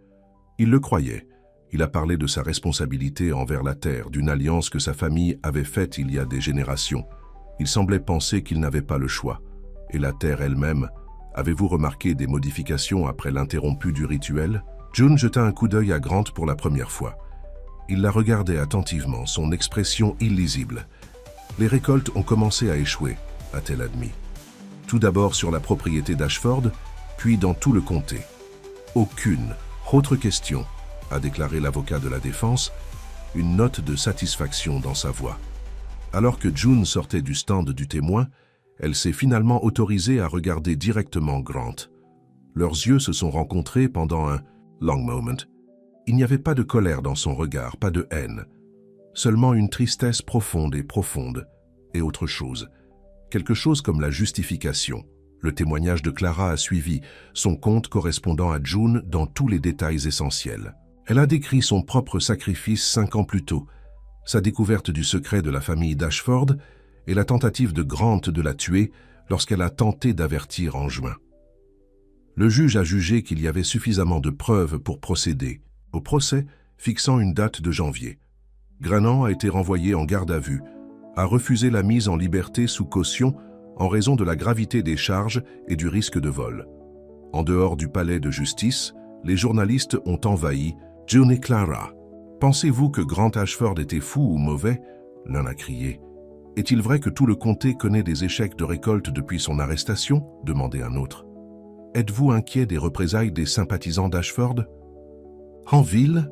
Il le croyait. Il a parlé de sa responsabilité envers la terre, d'une alliance que sa famille avait faite il y a des générations. Il semblait penser qu'il n'avait pas le choix. Et la terre elle-même, avez-vous remarqué des modifications après l'interrompu du rituel? June jeta un coup d'œil à Grant pour la première fois. Il la regardait attentivement, son expression illisible. Les récoltes ont commencé à échouer, a-t-elle admis. Tout d'abord sur la propriété d'Ashford, puis dans tout le comté. Aucune autre question, a déclaré l'avocat de la défense, une note de satisfaction dans sa voix. Alors que June sortait du stand du témoin, elle s'est finalement autorisée à regarder directement Grant. Leurs yeux se sont rencontrés pendant un long moment. Il n'y avait pas de colère dans son regard, pas de haine. Seulement une tristesse profonde, et autre chose. Quelque chose comme la justification. Le témoignage de Clara a suivi, son conte correspondant à June dans tous les détails essentiels. Elle a décrit son propre sacrifice 5 ans plus tôt, sa découverte du secret de la famille d'Ashford et la tentative de Grant de la tuer lorsqu'elle a tenté d'avertir en juin. Le juge a jugé qu'il y avait suffisamment de preuves pour procéder au procès, fixant une date de janvier. Granant a été renvoyé en garde à vue, a refusé la mise en liberté sous caution en raison de la gravité des charges et du risque de vol. En dehors du palais de justice, les journalistes ont envahi June et Clara. « Pensez-vous que Grant Ashford était fou ou mauvais ?» l'un a crié. « Est-il vrai que tout le comté connaît des échecs de récolte depuis son arrestation ?» demandait un autre. « Êtes-vous inquiet des représailles des sympathisants d'Ashford ?» En ville,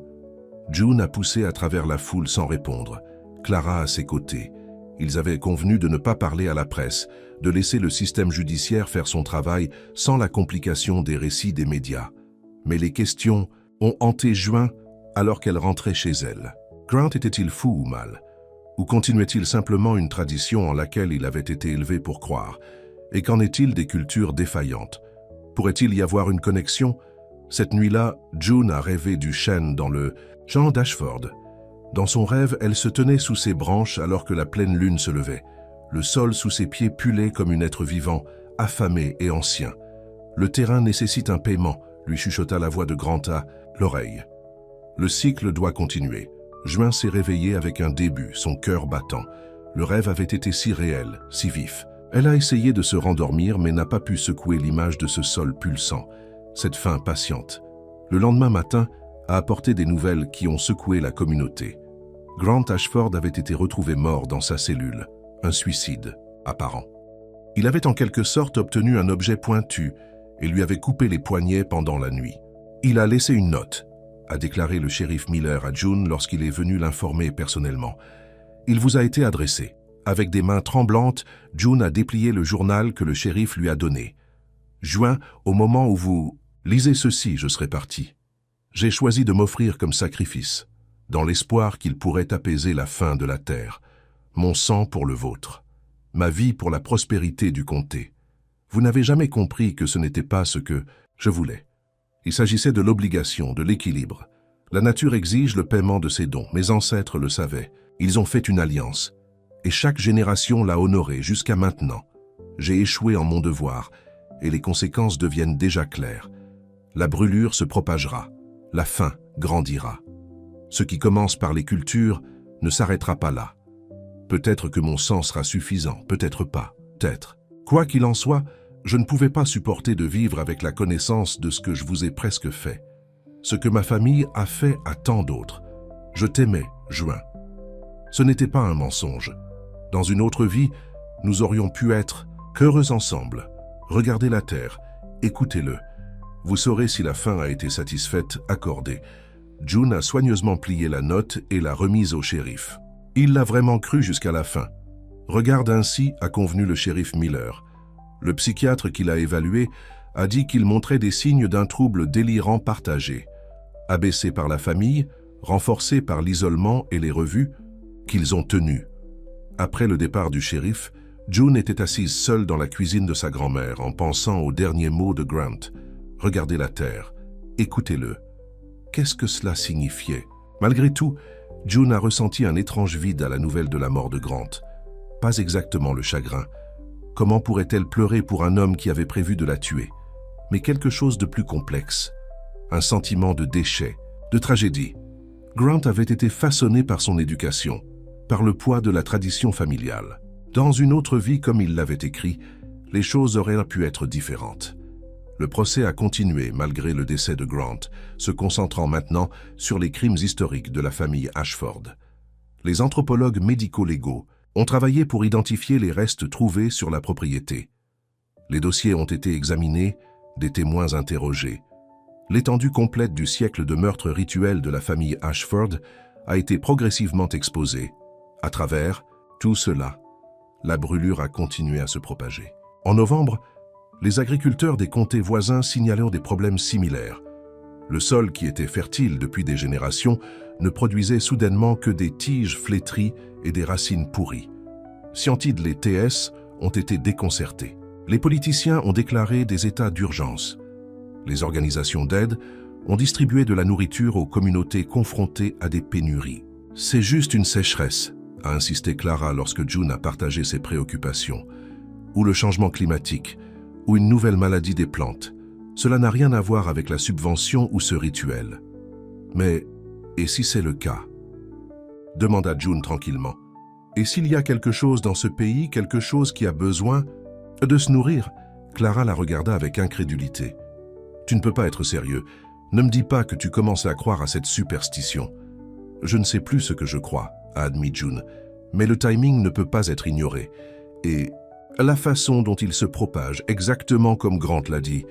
June a poussé à travers la foule sans répondre. Clara à ses côtés. Ils avaient convenu de ne pas parler à la presse, de laisser le système judiciaire faire son travail sans la complication des récits des médias. Mais les questions ont hanté Juin alors qu'elle rentrait chez elle. Grant était-il fou ou mal? Ou continuait-il simplement une tradition en laquelle il avait été élevé pour croire? Et qu'en est-il des cultures défaillantes? Pourrait-il y avoir une connexion? Cette nuit-là, June a rêvé du chêne dans le champ d'Ashford. Dans son rêve, elle se tenait sous ses branches alors que la pleine lune se levait. Le sol sous ses pieds pullait comme un être vivant, affamé et ancien. Le terrain nécessite un paiement, lui chuchota la voix de Grant à l'oreille. Le cycle doit continuer. Juin s'est réveillé avec un début, son cœur battant. Le rêve avait été si réel, si vif. Elle a essayé de se rendormir mais n'a pas pu secouer l'image de ce sol pulsant, cette faim patiente. Le lendemain matin a apporté des nouvelles qui ont secoué la communauté. Grant Ashford avait été retrouvé mort dans sa cellule, un suicide apparent. Il avait en quelque sorte obtenu un objet pointu et lui avait coupé les poignets pendant la nuit. Il a laissé une note, a déclaré le shérif Miller à June lorsqu'il est venu l'informer personnellement. Il vous a été adressé. Avec des mains tremblantes, June a déplié le journal que le shérif lui a donné. Juin, au moment où vous lisez ceci, je serai parti. J'ai choisi de m'offrir comme sacrifice, dans l'espoir qu'il pourrait apaiser la faim de la terre, mon sang pour le vôtre. ma vie pour la prospérité du comté. Vous n'avez jamais compris que ce n'était pas ce que je voulais. Il s'agissait de l'obligation, de l'équilibre. La nature exige le paiement de ses dons. Mes ancêtres le savaient. Ils ont fait une alliance. Et chaque génération l'a honorée jusqu'à maintenant. J'ai échoué en mon devoir, et les conséquences deviennent déjà claires. La brûlure se propagera. La faim grandira. Ce qui commence par les cultures ne s'arrêtera pas là. Peut-être que mon sang sera suffisant, peut-être pas, peut-être. Quoi qu'il en soit, je ne pouvais pas supporter de vivre avec la connaissance de ce que je vous ai presque fait. Ce que ma famille a fait à tant d'autres. Je t'aimais, Juin. Ce n'était pas un mensonge. Dans une autre vie, nous aurions pu être qu'heureux ensemble. Regardez la terre, écoutez-le. Vous saurez si la fin a été satisfaite, accordée. June a soigneusement plié la note et l'a remise au shérif. Il l'a vraiment cru jusqu'à la fin. Regarde ainsi, a convenu le shérif Miller. Le psychiatre qui l'a évalué a dit qu'il montrait des signes d'un trouble délirant partagé, abaissé par la famille, renforcé par l'isolement et les revues qu'ils ont tenues. Après le départ du shérif, June était assise seule dans la cuisine de sa grand-mère en pensant aux derniers mots de Grant. Regardez la terre, écoutez-le. Qu'est-ce que cela signifiait? Malgré tout, June a ressenti un étrange vide à la nouvelle de la mort de Grant. Pas exactement le chagrin. Comment pourrait-elle pleurer pour un homme qui avait prévu de la tuer? Mais quelque chose de plus complexe. Un sentiment de déchet, de tragédie. Grant avait été façonné par son éducation, par le poids de la tradition familiale. Dans une autre vie, comme il l'avait écrit, les choses auraient pu être différentes. Le procès a continué malgré le décès de Grant, se concentrant maintenant sur les crimes historiques de la famille Ashford. Les anthropologues médico-légaux ont travaillé pour identifier les restes trouvés sur la propriété. Les dossiers ont été examinés, des témoins interrogés. L'étendue complète du siècle de meurtres rituels de la famille Ashford a été progressivement exposée. À travers tout cela, la brûlure a continué à se propager. En novembre, les agriculteurs des comtés voisins signalèrent des problèmes similaires. Le sol, qui était fertile depuis des générations, ne produisait soudainement que des tiges flétries et des racines pourries. Scientides, les TS, ont été déconcertés. Les politiciens ont déclaré des états d'urgence. Les organisations d'aide ont distribué de la nourriture aux communautés confrontées à des pénuries. « C'est juste une sécheresse », a insisté Clara lorsque June a partagé ses préoccupations. « Ou le changement climatique, ou une nouvelle maladie des plantes. Cela n'a rien à voir avec la subvention ou ce rituel. » Mais, et si c'est le cas? Demanda June tranquillement. Et s'il y a quelque chose dans ce pays, quelque chose qui a besoin de se nourrir? Clara la regarda avec incrédulité. Tu ne peux pas être sérieux. Ne me dis pas que tu commences à croire à cette superstition. Je ne sais plus ce que je crois, a admis June, mais le timing ne peut pas être ignoré. Et la façon dont il se propage, exactement comme Grant l'a dit,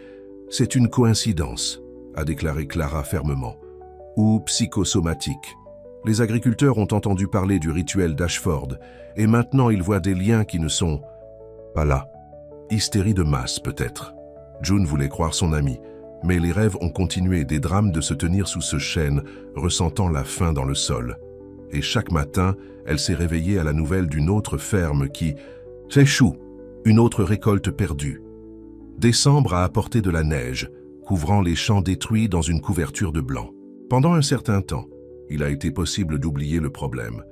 c'est une coïncidence, a déclaré Clara fermement, ou psychosomatique. Les agriculteurs ont entendu parler du rituel d'Ashford, et maintenant ils voient des liens qui ne sont pas là. Hystérie de masse, peut-être. June voulait croire son amie, mais les rêves ont continué, des drames de se tenir sous ce chêne, ressentant la faim dans le sol. Et chaque matin, elle s'est réveillée à la nouvelle d'une autre ferme qui s'échoue, une autre récolte perdue. Décembre a apporté de la neige, couvrant les champs détruits dans une couverture de blanc. Pendant un certain temps, il a été possible d'oublier le problème,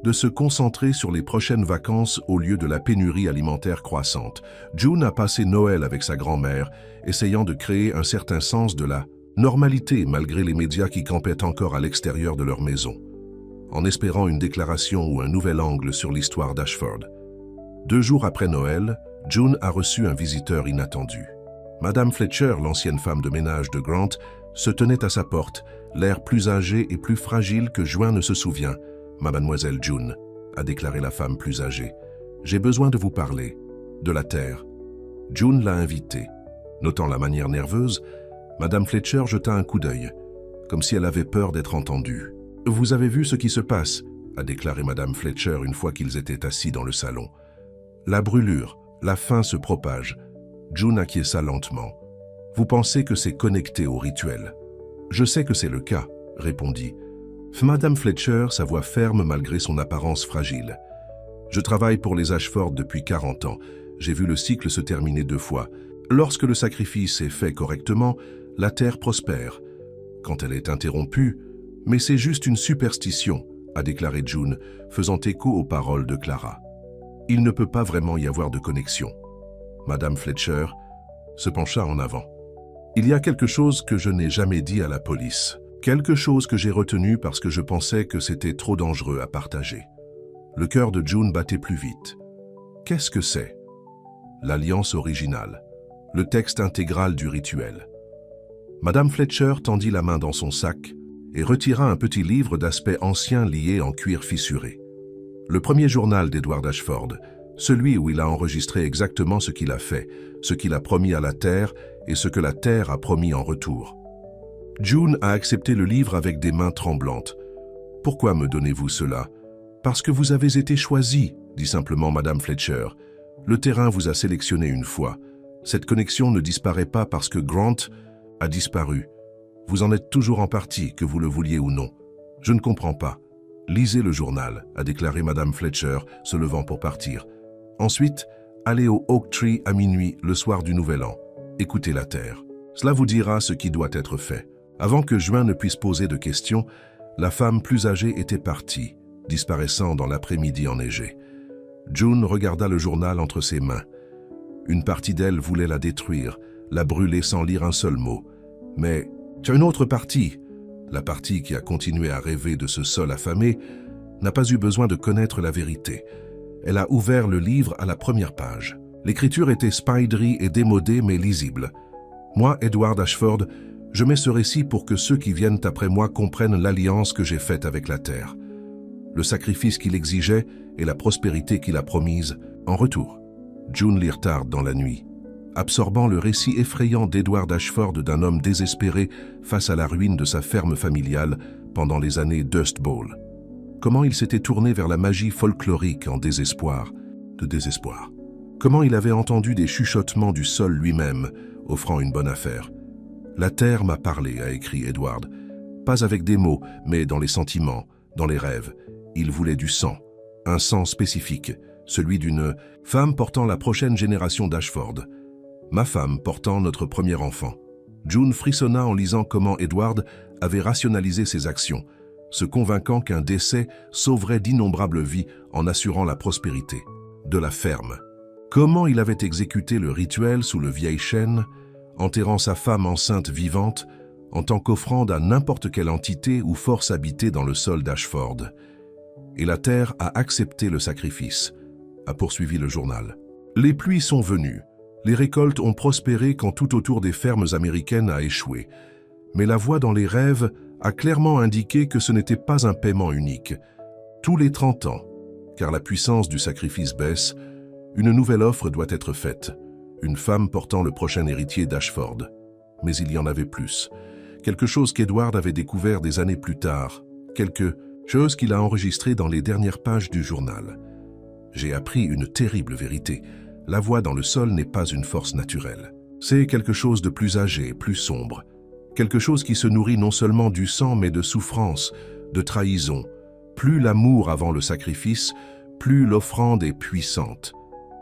de se concentrer sur les prochaines vacances au lieu de la pénurie alimentaire croissante. June a passé Noël avec sa grand-mère, essayant de créer un certain sens de la normalité malgré les médias qui campaient encore à l'extérieur de leur maison, en espérant une déclaration ou un nouvel angle sur l'histoire d'Ashford. 2 jours après Noël, June a reçu un visiteur inattendu. Madame Fletcher, l'ancienne femme de ménage de Grant, se tenait à sa porte, l'air plus âgé et plus fragile que Juin ne se souvient. « Mademoiselle June », a déclaré la femme plus âgée, « j'ai besoin de vous parler, de la terre. » June l'a invitée. Notant la manière nerveuse, Madame Fletcher jeta un coup d'œil, comme si elle avait peur d'être entendue. « Vous avez vu ce qui se passe ?» a déclaré Madame Fletcher une fois qu'ils étaient assis dans le salon. « La brûlure, la faim se propage. » June acquiesça lentement. « Vous pensez que c'est connecté au rituel ?»« Je sais que c'est le cas, » répondit Madame Fletcher, sa voix ferme malgré son apparence fragile. « Je travaille pour les Ashford depuis 40 ans. J'ai vu le cycle se terminer 2 fois. Lorsque le sacrifice est fait correctement, la terre prospère. Quand elle est interrompue, mais c'est juste une superstition, a déclaré June, faisant écho aux paroles de Clara. Il ne peut pas vraiment y avoir de connexion. Madame Fletcher se pencha en avant. Il y a quelque chose que je n'ai jamais dit à la police. Quelque chose que j'ai retenu parce que je pensais que c'était trop dangereux à partager. Le cœur de June battait plus vite. Qu'est-ce que c'est? L'alliance originale. Le texte intégral du rituel. Madame Fletcher tendit la main dans son sac et retira un petit livre d'aspect ancien lié en cuir fissuré. Le premier journal d'Edward Ashford, celui où il a enregistré exactement ce qu'il a fait, ce qu'il a promis à la Terre et ce que la Terre a promis en retour. June a accepté le livre avec des mains tremblantes. « Pourquoi me donnez-vous cela ?»« Parce que vous avez été choisi, » dit simplement Madame Fletcher. « Le terrain vous a sélectionné une fois. Cette connexion ne disparaît pas parce que Grant a disparu. Vous en êtes toujours en partie, que vous le vouliez ou non. Je ne comprends pas. Lisez le journal, a déclaré Madame Fletcher, se levant pour partir. Ensuite, allez au Oak Tree à minuit, le soir du Nouvel An. Écoutez la terre. Cela vous dira ce qui doit être fait. » Avant que Juin ne puisse poser de questions, la femme plus âgée était partie, disparaissant dans l'après-midi enneigé. June regarda le journal entre ses mains. Une partie d'elle voulait la détruire, la brûler sans lire un seul mot. Mais une autre partie, la partie qui a continué à rêver de ce sol affamé, n'a pas eu besoin de connaître la vérité. Elle a ouvert le livre à la première page. L'écriture était spidery et démodée mais lisible. Moi, Edward Ashford, je mets ce récit pour que ceux qui viennent après moi comprennent l'alliance que j'ai faite avec la terre. Le sacrifice qu'il exigeait et la prospérité qu'il a promise en retour. June lit tard dans la nuit, absorbant le récit effrayant d'Edward Ashford d'un homme désespéré face à la ruine de sa ferme familiale pendant les années Dust Bowl. Comment il s'était tourné vers la magie folklorique en désespoir. Comment il avait entendu des chuchotements du sol lui-même, offrant une bonne affaire. « La terre m'a parlé », a écrit Edward. Pas avec des mots, mais dans les sentiments, dans les rêves. Il voulait du sang, un sang spécifique, celui d'une femme portant la prochaine génération d'Ashford. Ma femme portant notre premier enfant. June frissonna en lisant comment Edward avait rationalisé ses actions, se convainquant qu'un décès sauverait d'innombrables vies en assurant la prospérité. De la ferme. Comment il avait exécuté le rituel sous le vieil chêne, enterrant sa femme enceinte vivante en tant qu'offrande à n'importe quelle entité ou force habitée dans le sol d'Ashford. Et la terre a accepté le sacrifice, a poursuivi le journal. Les pluies sont venues, les récoltes ont prospéré quand tout autour des fermes américaines a échoué. Mais la voix dans les rêves a clairement indiqué que ce n'était pas un paiement unique. Tous les 30 ans, car la puissance du sacrifice baisse, une nouvelle offre doit être faite. Une femme portant le prochain héritier d'Ashford. Mais il y en avait plus. Quelque chose qu'Edward avait découvert des années plus tard. Quelque chose qu'il a enregistré dans les dernières pages du journal. J'ai appris une terrible vérité. La voix dans le sol n'est pas une force naturelle. C'est quelque chose de plus âgé, plus sombre. Quelque chose qui se nourrit non seulement du sang, mais de souffrance, de trahison. Plus l'amour avant le sacrifice, plus l'offrande est puissante.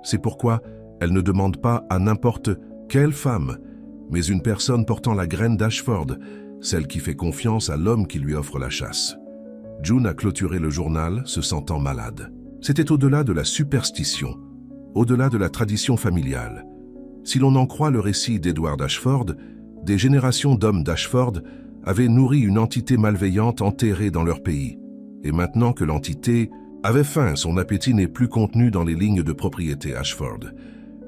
C'est pourquoi elle ne demande pas à n'importe quelle femme, mais une personne portant la graine d'Ashford, celle qui fait confiance à l'homme qui lui offre la chasse. June a clôturé le journal, se sentant malade. C'était au-delà de la superstition, au-delà de la tradition familiale. Si l'on en croit le récit d'Edward Ashford, des générations d'hommes d'Ashford avaient nourri une entité malveillante enterrée dans leur pays. Et maintenant que l'entité avait faim, son appétit n'est plus contenu dans les lignes de propriété Ashford.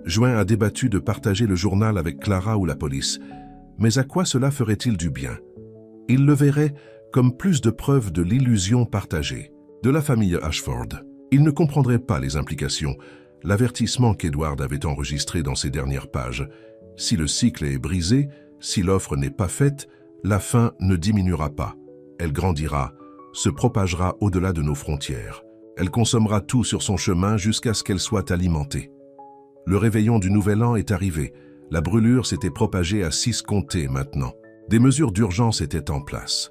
Juin a débattu de partager le journal avec Clara ou la police. Mais à quoi cela ferait-il du bien? Il le verrait comme plus de preuves de l'illusion partagée. De la famille Ashford, il ne comprendrait pas les implications, l'avertissement qu'Edward avait enregistré dans ses dernières pages. Si le cycle est brisé, si l'offre n'est pas faite, la faim ne diminuera pas. Elle grandira, se propagera au-delà de nos frontières. Elle consommera tout sur son chemin jusqu'à ce qu'elle soit alimentée. Le réveillon du Nouvel An est arrivé. La brûlure s'était propagée à 6 comtés maintenant. Des mesures d'urgence étaient en place.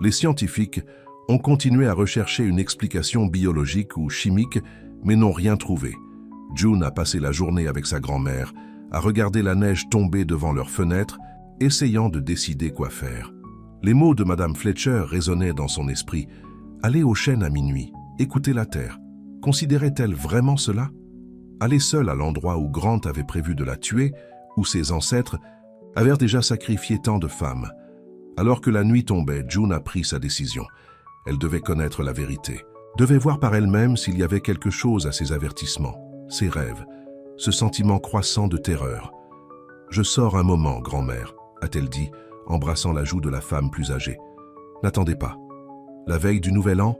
Les scientifiques ont continué à rechercher une explication biologique ou chimique, mais n'ont rien trouvé. June a passé la journée avec sa grand-mère, à regarder la neige tomber devant leur fenêtre, essayant de décider quoi faire. Les mots de Madame Fletcher résonnaient dans son esprit. Aller au chêne à minuit, écouter la terre. Considérait-elle vraiment cela? Aller seule à l'endroit où Grant avait prévu de la tuer, où ses ancêtres avaient déjà sacrifié tant de femmes. Alors que la nuit tombait, June a pris sa décision. Elle devait connaître la vérité, devait voir par elle-même s'il y avait quelque chose à ses avertissements, ses rêves, ce sentiment croissant de terreur. « Je sors un moment, grand-mère », a-t-elle dit, embrassant la joue de la femme plus âgée. « N'attendez pas. La veille du Nouvel An?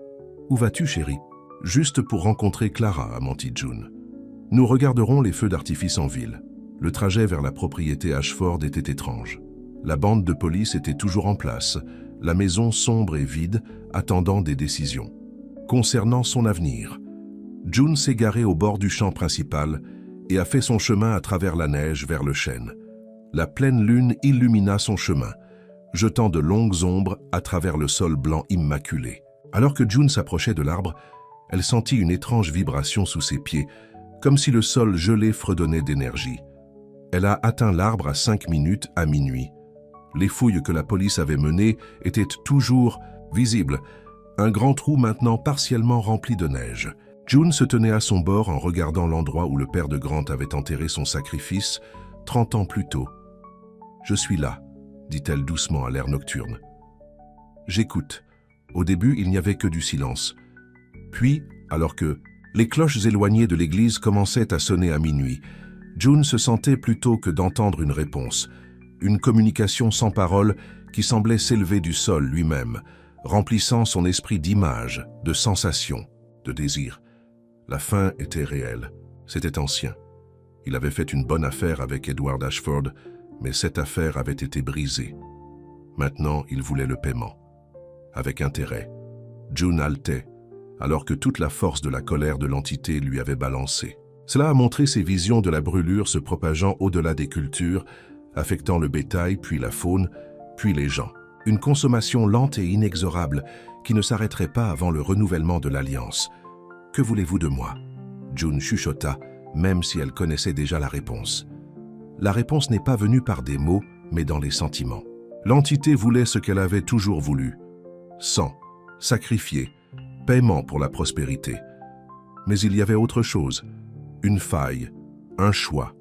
Où vas-tu, chérie? » « Juste pour rencontrer Clara, » a menti June. « Nous regarderons les feux d'artifice en ville. » Le trajet vers la propriété Ashford était étrange. La bande de police était toujours en place, la maison sombre et vide, attendant des décisions. Concernant son avenir, June s'est garée au bord du champ principal et a fait son chemin à travers la neige vers le chêne. La pleine lune illumina son chemin, jetant de longues ombres à travers le sol blanc immaculé. Alors que June s'approchait de l'arbre, elle sentit une étrange vibration sous ses pieds, comme si le sol gelé fredonnait d'énergie. Elle a atteint l'arbre à 5 minutes à minuit. Les fouilles que la police avait menées étaient toujours visibles, un grand trou maintenant partiellement rempli de neige. June se tenait à son bord en regardant l'endroit où le père de Grant avait enterré son sacrifice 30 ans plus tôt. « Je suis là », dit-elle doucement à l'air nocturne. « J'écoute. » Au début, il n'y avait que du silence. Puis, alors que les cloches éloignées de l'église commençaient à sonner à minuit, June se sentait plutôt que d'entendre une réponse, une communication sans parole qui semblait s'élever du sol lui-même, remplissant son esprit d'images, de sensations, de désirs. La fin était réelle, c'était ancien. Il avait fait une bonne affaire avec Edward Ashford, mais cette affaire avait été brisée. Maintenant, il voulait le paiement. Avec intérêt, June haletait, alors que toute la force de la colère de l'entité lui avait balancé. Cela a montré ses visions de la brûlure se propageant au-delà des cultures, affectant le bétail, puis la faune, puis les gens. Une consommation lente et inexorable qui ne s'arrêterait pas avant le renouvellement de l'Alliance. « Que voulez-vous de moi ?» June chuchota, même si elle connaissait déjà la réponse. La réponse n'est pas venue par des mots, mais dans les sentiments. L'entité voulait ce qu'elle avait toujours voulu. Sang, sacrifié, paiement pour la prospérité. Mais il y avait autre chose, une faille, un choix.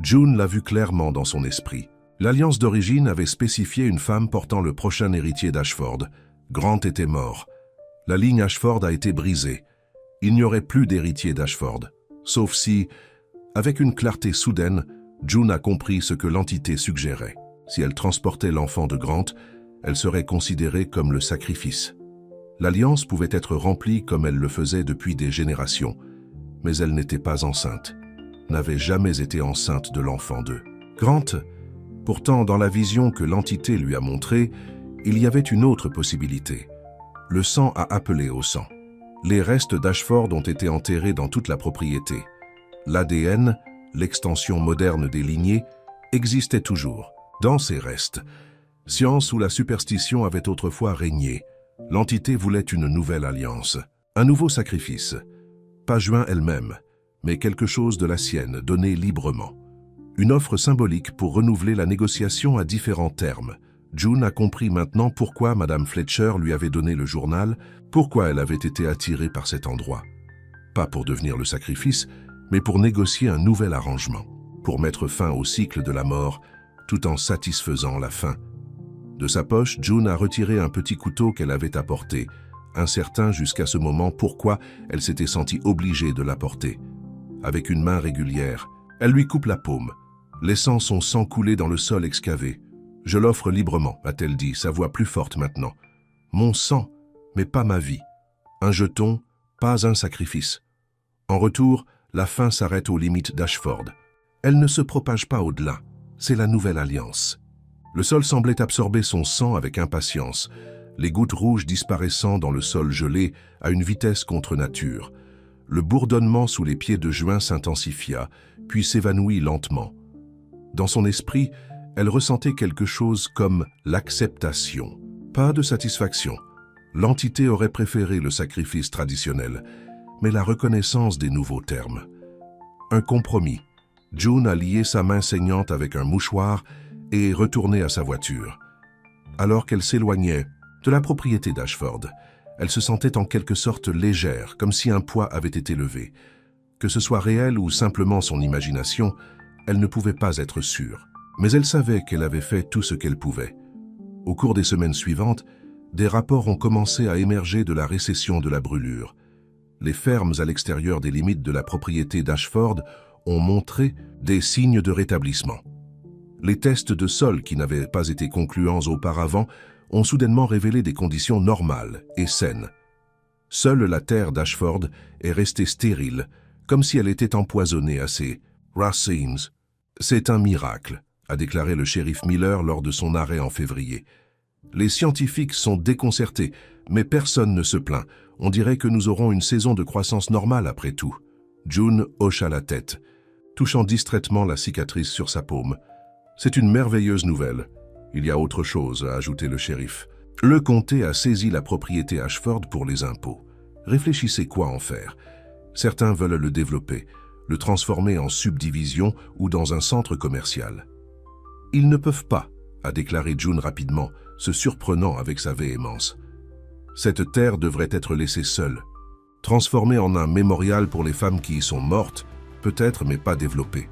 June l'a vu clairement dans son esprit. L'alliance d'origine avait spécifié une femme portant le prochain héritier d'Ashford. Grant était mort. La ligne Ashford a été brisée. Il n'y aurait plus d'héritier d'Ashford. Sauf si, avec une clarté soudaine, June a compris ce que l'entité suggérait. Si elle transportait l'enfant de Grant, elle serait considérée comme le sacrifice. L'alliance pouvait être remplie comme elle le faisait depuis des générations, mais elle n'était pas enceinte, n'avait jamais été enceinte de l'enfant d'eux. Grant, pourtant dans la vision que l'entité lui a montrée, il y avait une autre possibilité. Le sang a appelé au sang. Les restes d'Ashford ont été enterrés dans toute la propriété. L'ADN, l'extension moderne des lignées, existait toujours. Dans ces restes, science où la superstition avait autrefois régné, l'entité voulait une nouvelle alliance, un nouveau sacrifice. Pas Juin elle-même, mais quelque chose de la sienne, donné librement. Une offre symbolique pour renouveler la négociation à différents termes. June a compris maintenant pourquoi Madame Fletcher lui avait donné le journal, pourquoi elle avait été attirée par cet endroit. Pas pour devenir le sacrifice, mais pour négocier un nouvel arrangement, pour mettre fin au cycle de la mort, tout en satisfaisant la faim. De sa poche, June a retiré un petit couteau qu'elle avait apporté, incertain jusqu'à ce moment pourquoi elle s'était sentie obligée de l'apporter. Avec une main régulière, elle lui coupe la paume, laissant son sang couler dans le sol excavé. « Je l'offre librement », a-t-elle dit, sa voix plus forte maintenant. « Mon sang, mais pas ma vie. Un jeton, pas un sacrifice. En retour, la faim s'arrête aux limites d'Ashford. Elle ne se propage pas au-delà. C'est la nouvelle alliance. » Le sol semblait absorber son sang avec impatience, les gouttes rouges disparaissant dans le sol gelé à une vitesse contre nature. Le bourdonnement sous les pieds de Juin s'intensifia, puis s'évanouit lentement. Dans son esprit, elle ressentait quelque chose comme l'acceptation. Pas de satisfaction. L'entité aurait préféré le sacrifice traditionnel, mais la reconnaissance des nouveaux termes. Un compromis. June a lié sa main saignante avec un mouchoir et est retournée à sa voiture. Alors qu'elle s'éloignait de la propriété d'Ashford, elle se sentait en quelque sorte légère, comme si un poids avait été levé. Que ce soit réel ou simplement son imagination, elle ne pouvait pas être sûre. Mais elle savait qu'elle avait fait tout ce qu'elle pouvait. Au cours des semaines suivantes, des rapports ont commencé à émerger de la récession de la brûlure. Les fermes à l'extérieur des limites de la propriété d'Ashford ont montré des signes de rétablissement. Les tests de sol qui n'avaient pas été concluants auparavant ont soudainement révélé des conditions normales et saines. Seule la terre d'Ashford est restée stérile, comme si elle était empoisonnée à ses racines. C'est un miracle, a déclaré le shérif Miller lors de son arrêt en février. Les scientifiques sont déconcertés, mais personne ne se plaint. On dirait que nous aurons une saison de croissance normale après tout. June hocha la tête, touchant distraitement la cicatrice sur sa paume. C'est une merveilleuse nouvelle. Il y a autre chose, a ajouté le shérif. Le comté a saisi la propriété Ashford pour les impôts. Réfléchissez quoi en faire. Certains veulent le développer, le transformer en subdivision ou dans un centre commercial. Ils ne peuvent pas, a déclaré June rapidement, se surprenant avec sa véhémence. Cette terre devrait être laissée seule, transformée en un mémorial pour les femmes qui y sont mortes, peut-être mais pas développée.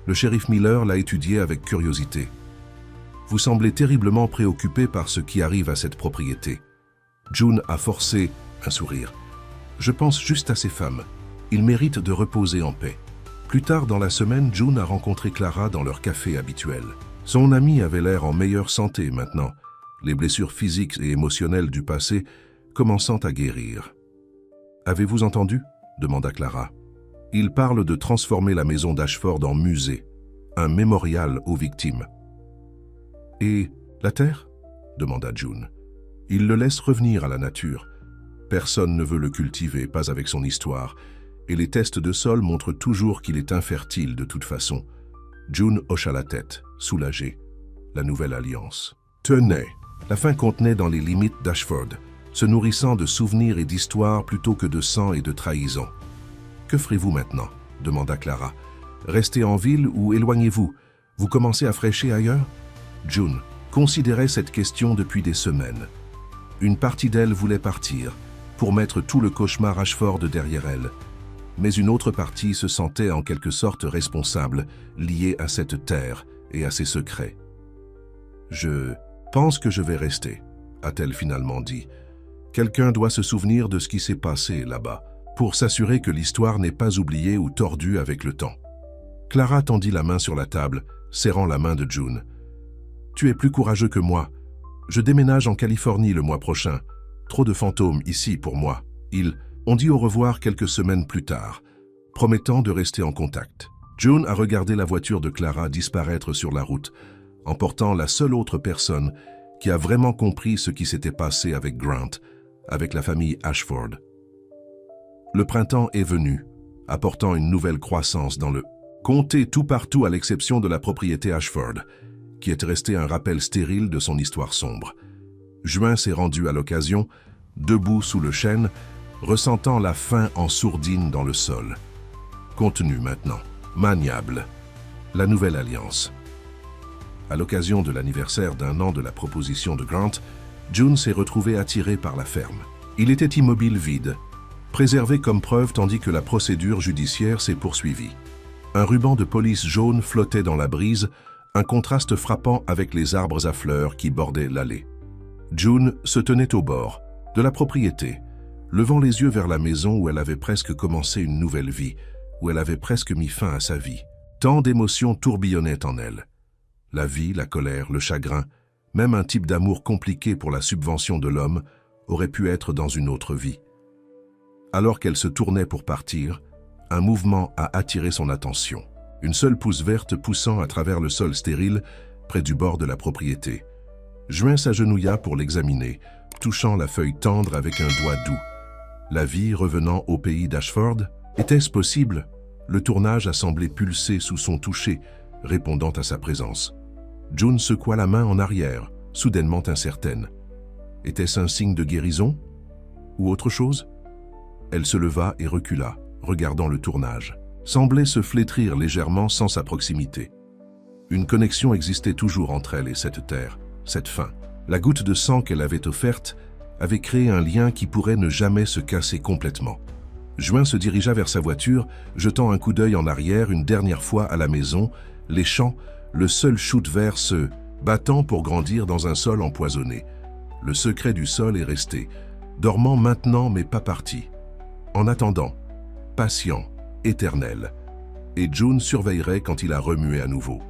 Le shérif Miller l'a étudié avec curiosité. Vous semblez terriblement préoccupé par ce qui arrive à cette propriété. June a forcé un sourire. Je pense juste à ces femmes. Ils méritent de reposer en paix. Plus tard dans la semaine, June a rencontré Clara dans leur café habituel. Son amie avait l'air en meilleure santé maintenant, les blessures physiques et émotionnelles du passé commençant à guérir. « Avez-vous entendu ?» demanda Clara. « Il parle de transformer la maison d'Ashford en musée, un mémorial aux victimes. »« Et la terre ?» demanda June. « Il le laisse revenir à la nature. Personne ne veut le cultiver, pas avec son histoire, et les tests de sol montrent toujours qu'il est infertile de toute façon. » June hocha la tête, soulagée. La nouvelle alliance. Tenez, la fin contenait dans les limites d'Ashford, se nourrissant de souvenirs et d'histoires plutôt que de sang et de trahison. « Que ferez-vous maintenant ?» demanda Clara. « Restez en ville ou éloignez-vous? Vous commencez à fraîcher ailleurs ?» June considérait cette question depuis des semaines. Une partie d'elle voulait partir, pour mettre tout le cauchemar Ashford derrière elle. Mais une autre partie se sentait en quelque sorte responsable, liée à cette terre et à ses secrets. « Je pense que je vais rester », a-t-elle finalement dit. « Quelqu'un doit se souvenir de ce qui s'est passé là-bas, pour s'assurer que l'histoire n'est pas oubliée ou tordue avec le temps. » Clara tendit la main sur la table, serrant la main de June. « Tu es plus courageux que moi. Je déménage en Californie le mois prochain. Trop de fantômes ici pour moi. » On dit au revoir quelques semaines plus tard, promettant de rester en contact. June a regardé la voiture de Clara disparaître sur la route, emportant la seule autre personne qui a vraiment compris ce qui s'était passé avec Grant, avec la famille Ashford. Le printemps est venu, apportant une nouvelle croissance dans le comté tout partout à l'exception de la propriété Ashford, qui est restée un rappel stérile de son histoire sombre. Juin s'est rendu à l'occasion, debout sous le chêne, ressentant la faim en sourdine dans le sol. Contenu maintenant, maniable, la nouvelle alliance. À l'occasion de l'anniversaire d'1 an de la proposition de Grant, June s'est retrouvée attirée par la ferme. Il était immobile vide, préservé comme preuve tandis que la procédure judiciaire s'est poursuivie. Un ruban de police jaune flottait dans la brise, un contraste frappant avec les arbres à fleurs qui bordaient l'allée. June se tenait au bord de la propriété, levant les yeux vers la maison où elle avait presque commencé une nouvelle vie, où elle avait presque mis fin à sa vie. Tant d'émotions tourbillonnaient en elle. La vie, la colère, le chagrin, même un type d'amour compliqué pour la subvention de l'homme, aurait pu être dans une autre vie. Alors qu'elle se tournait pour partir, un mouvement a attiré son attention. Une seule pousse verte poussant à travers le sol stérile, près du bord de la propriété. Juin s'agenouilla pour l'examiner, touchant la feuille tendre avec un doigt doux. La vie revenant au pays d'Ashford? Était-ce possible? Le tournage a semblé pulser sous son toucher, répondant à sa présence. June secoua la main en arrière, soudainement incertaine. Était-ce un signe de guérison? Ou autre chose? Elle se leva et recula, regardant le tournage. Semblait se flétrir légèrement sans sa proximité. Une connexion existait toujours entre elle et cette terre, cette fin. La goutte de sang qu'elle avait offerte avait créé un lien qui pourrait ne jamais se casser complètement. Juin se dirigea vers sa voiture, jetant un coup d'œil en arrière une dernière fois à la maison, les champs, le seul chou vert se battant pour grandir dans un sol empoisonné. Le secret du sol est resté, dormant maintenant mais pas parti. En attendant, patient, éternel. Et June surveillerait quand il a remué à nouveau.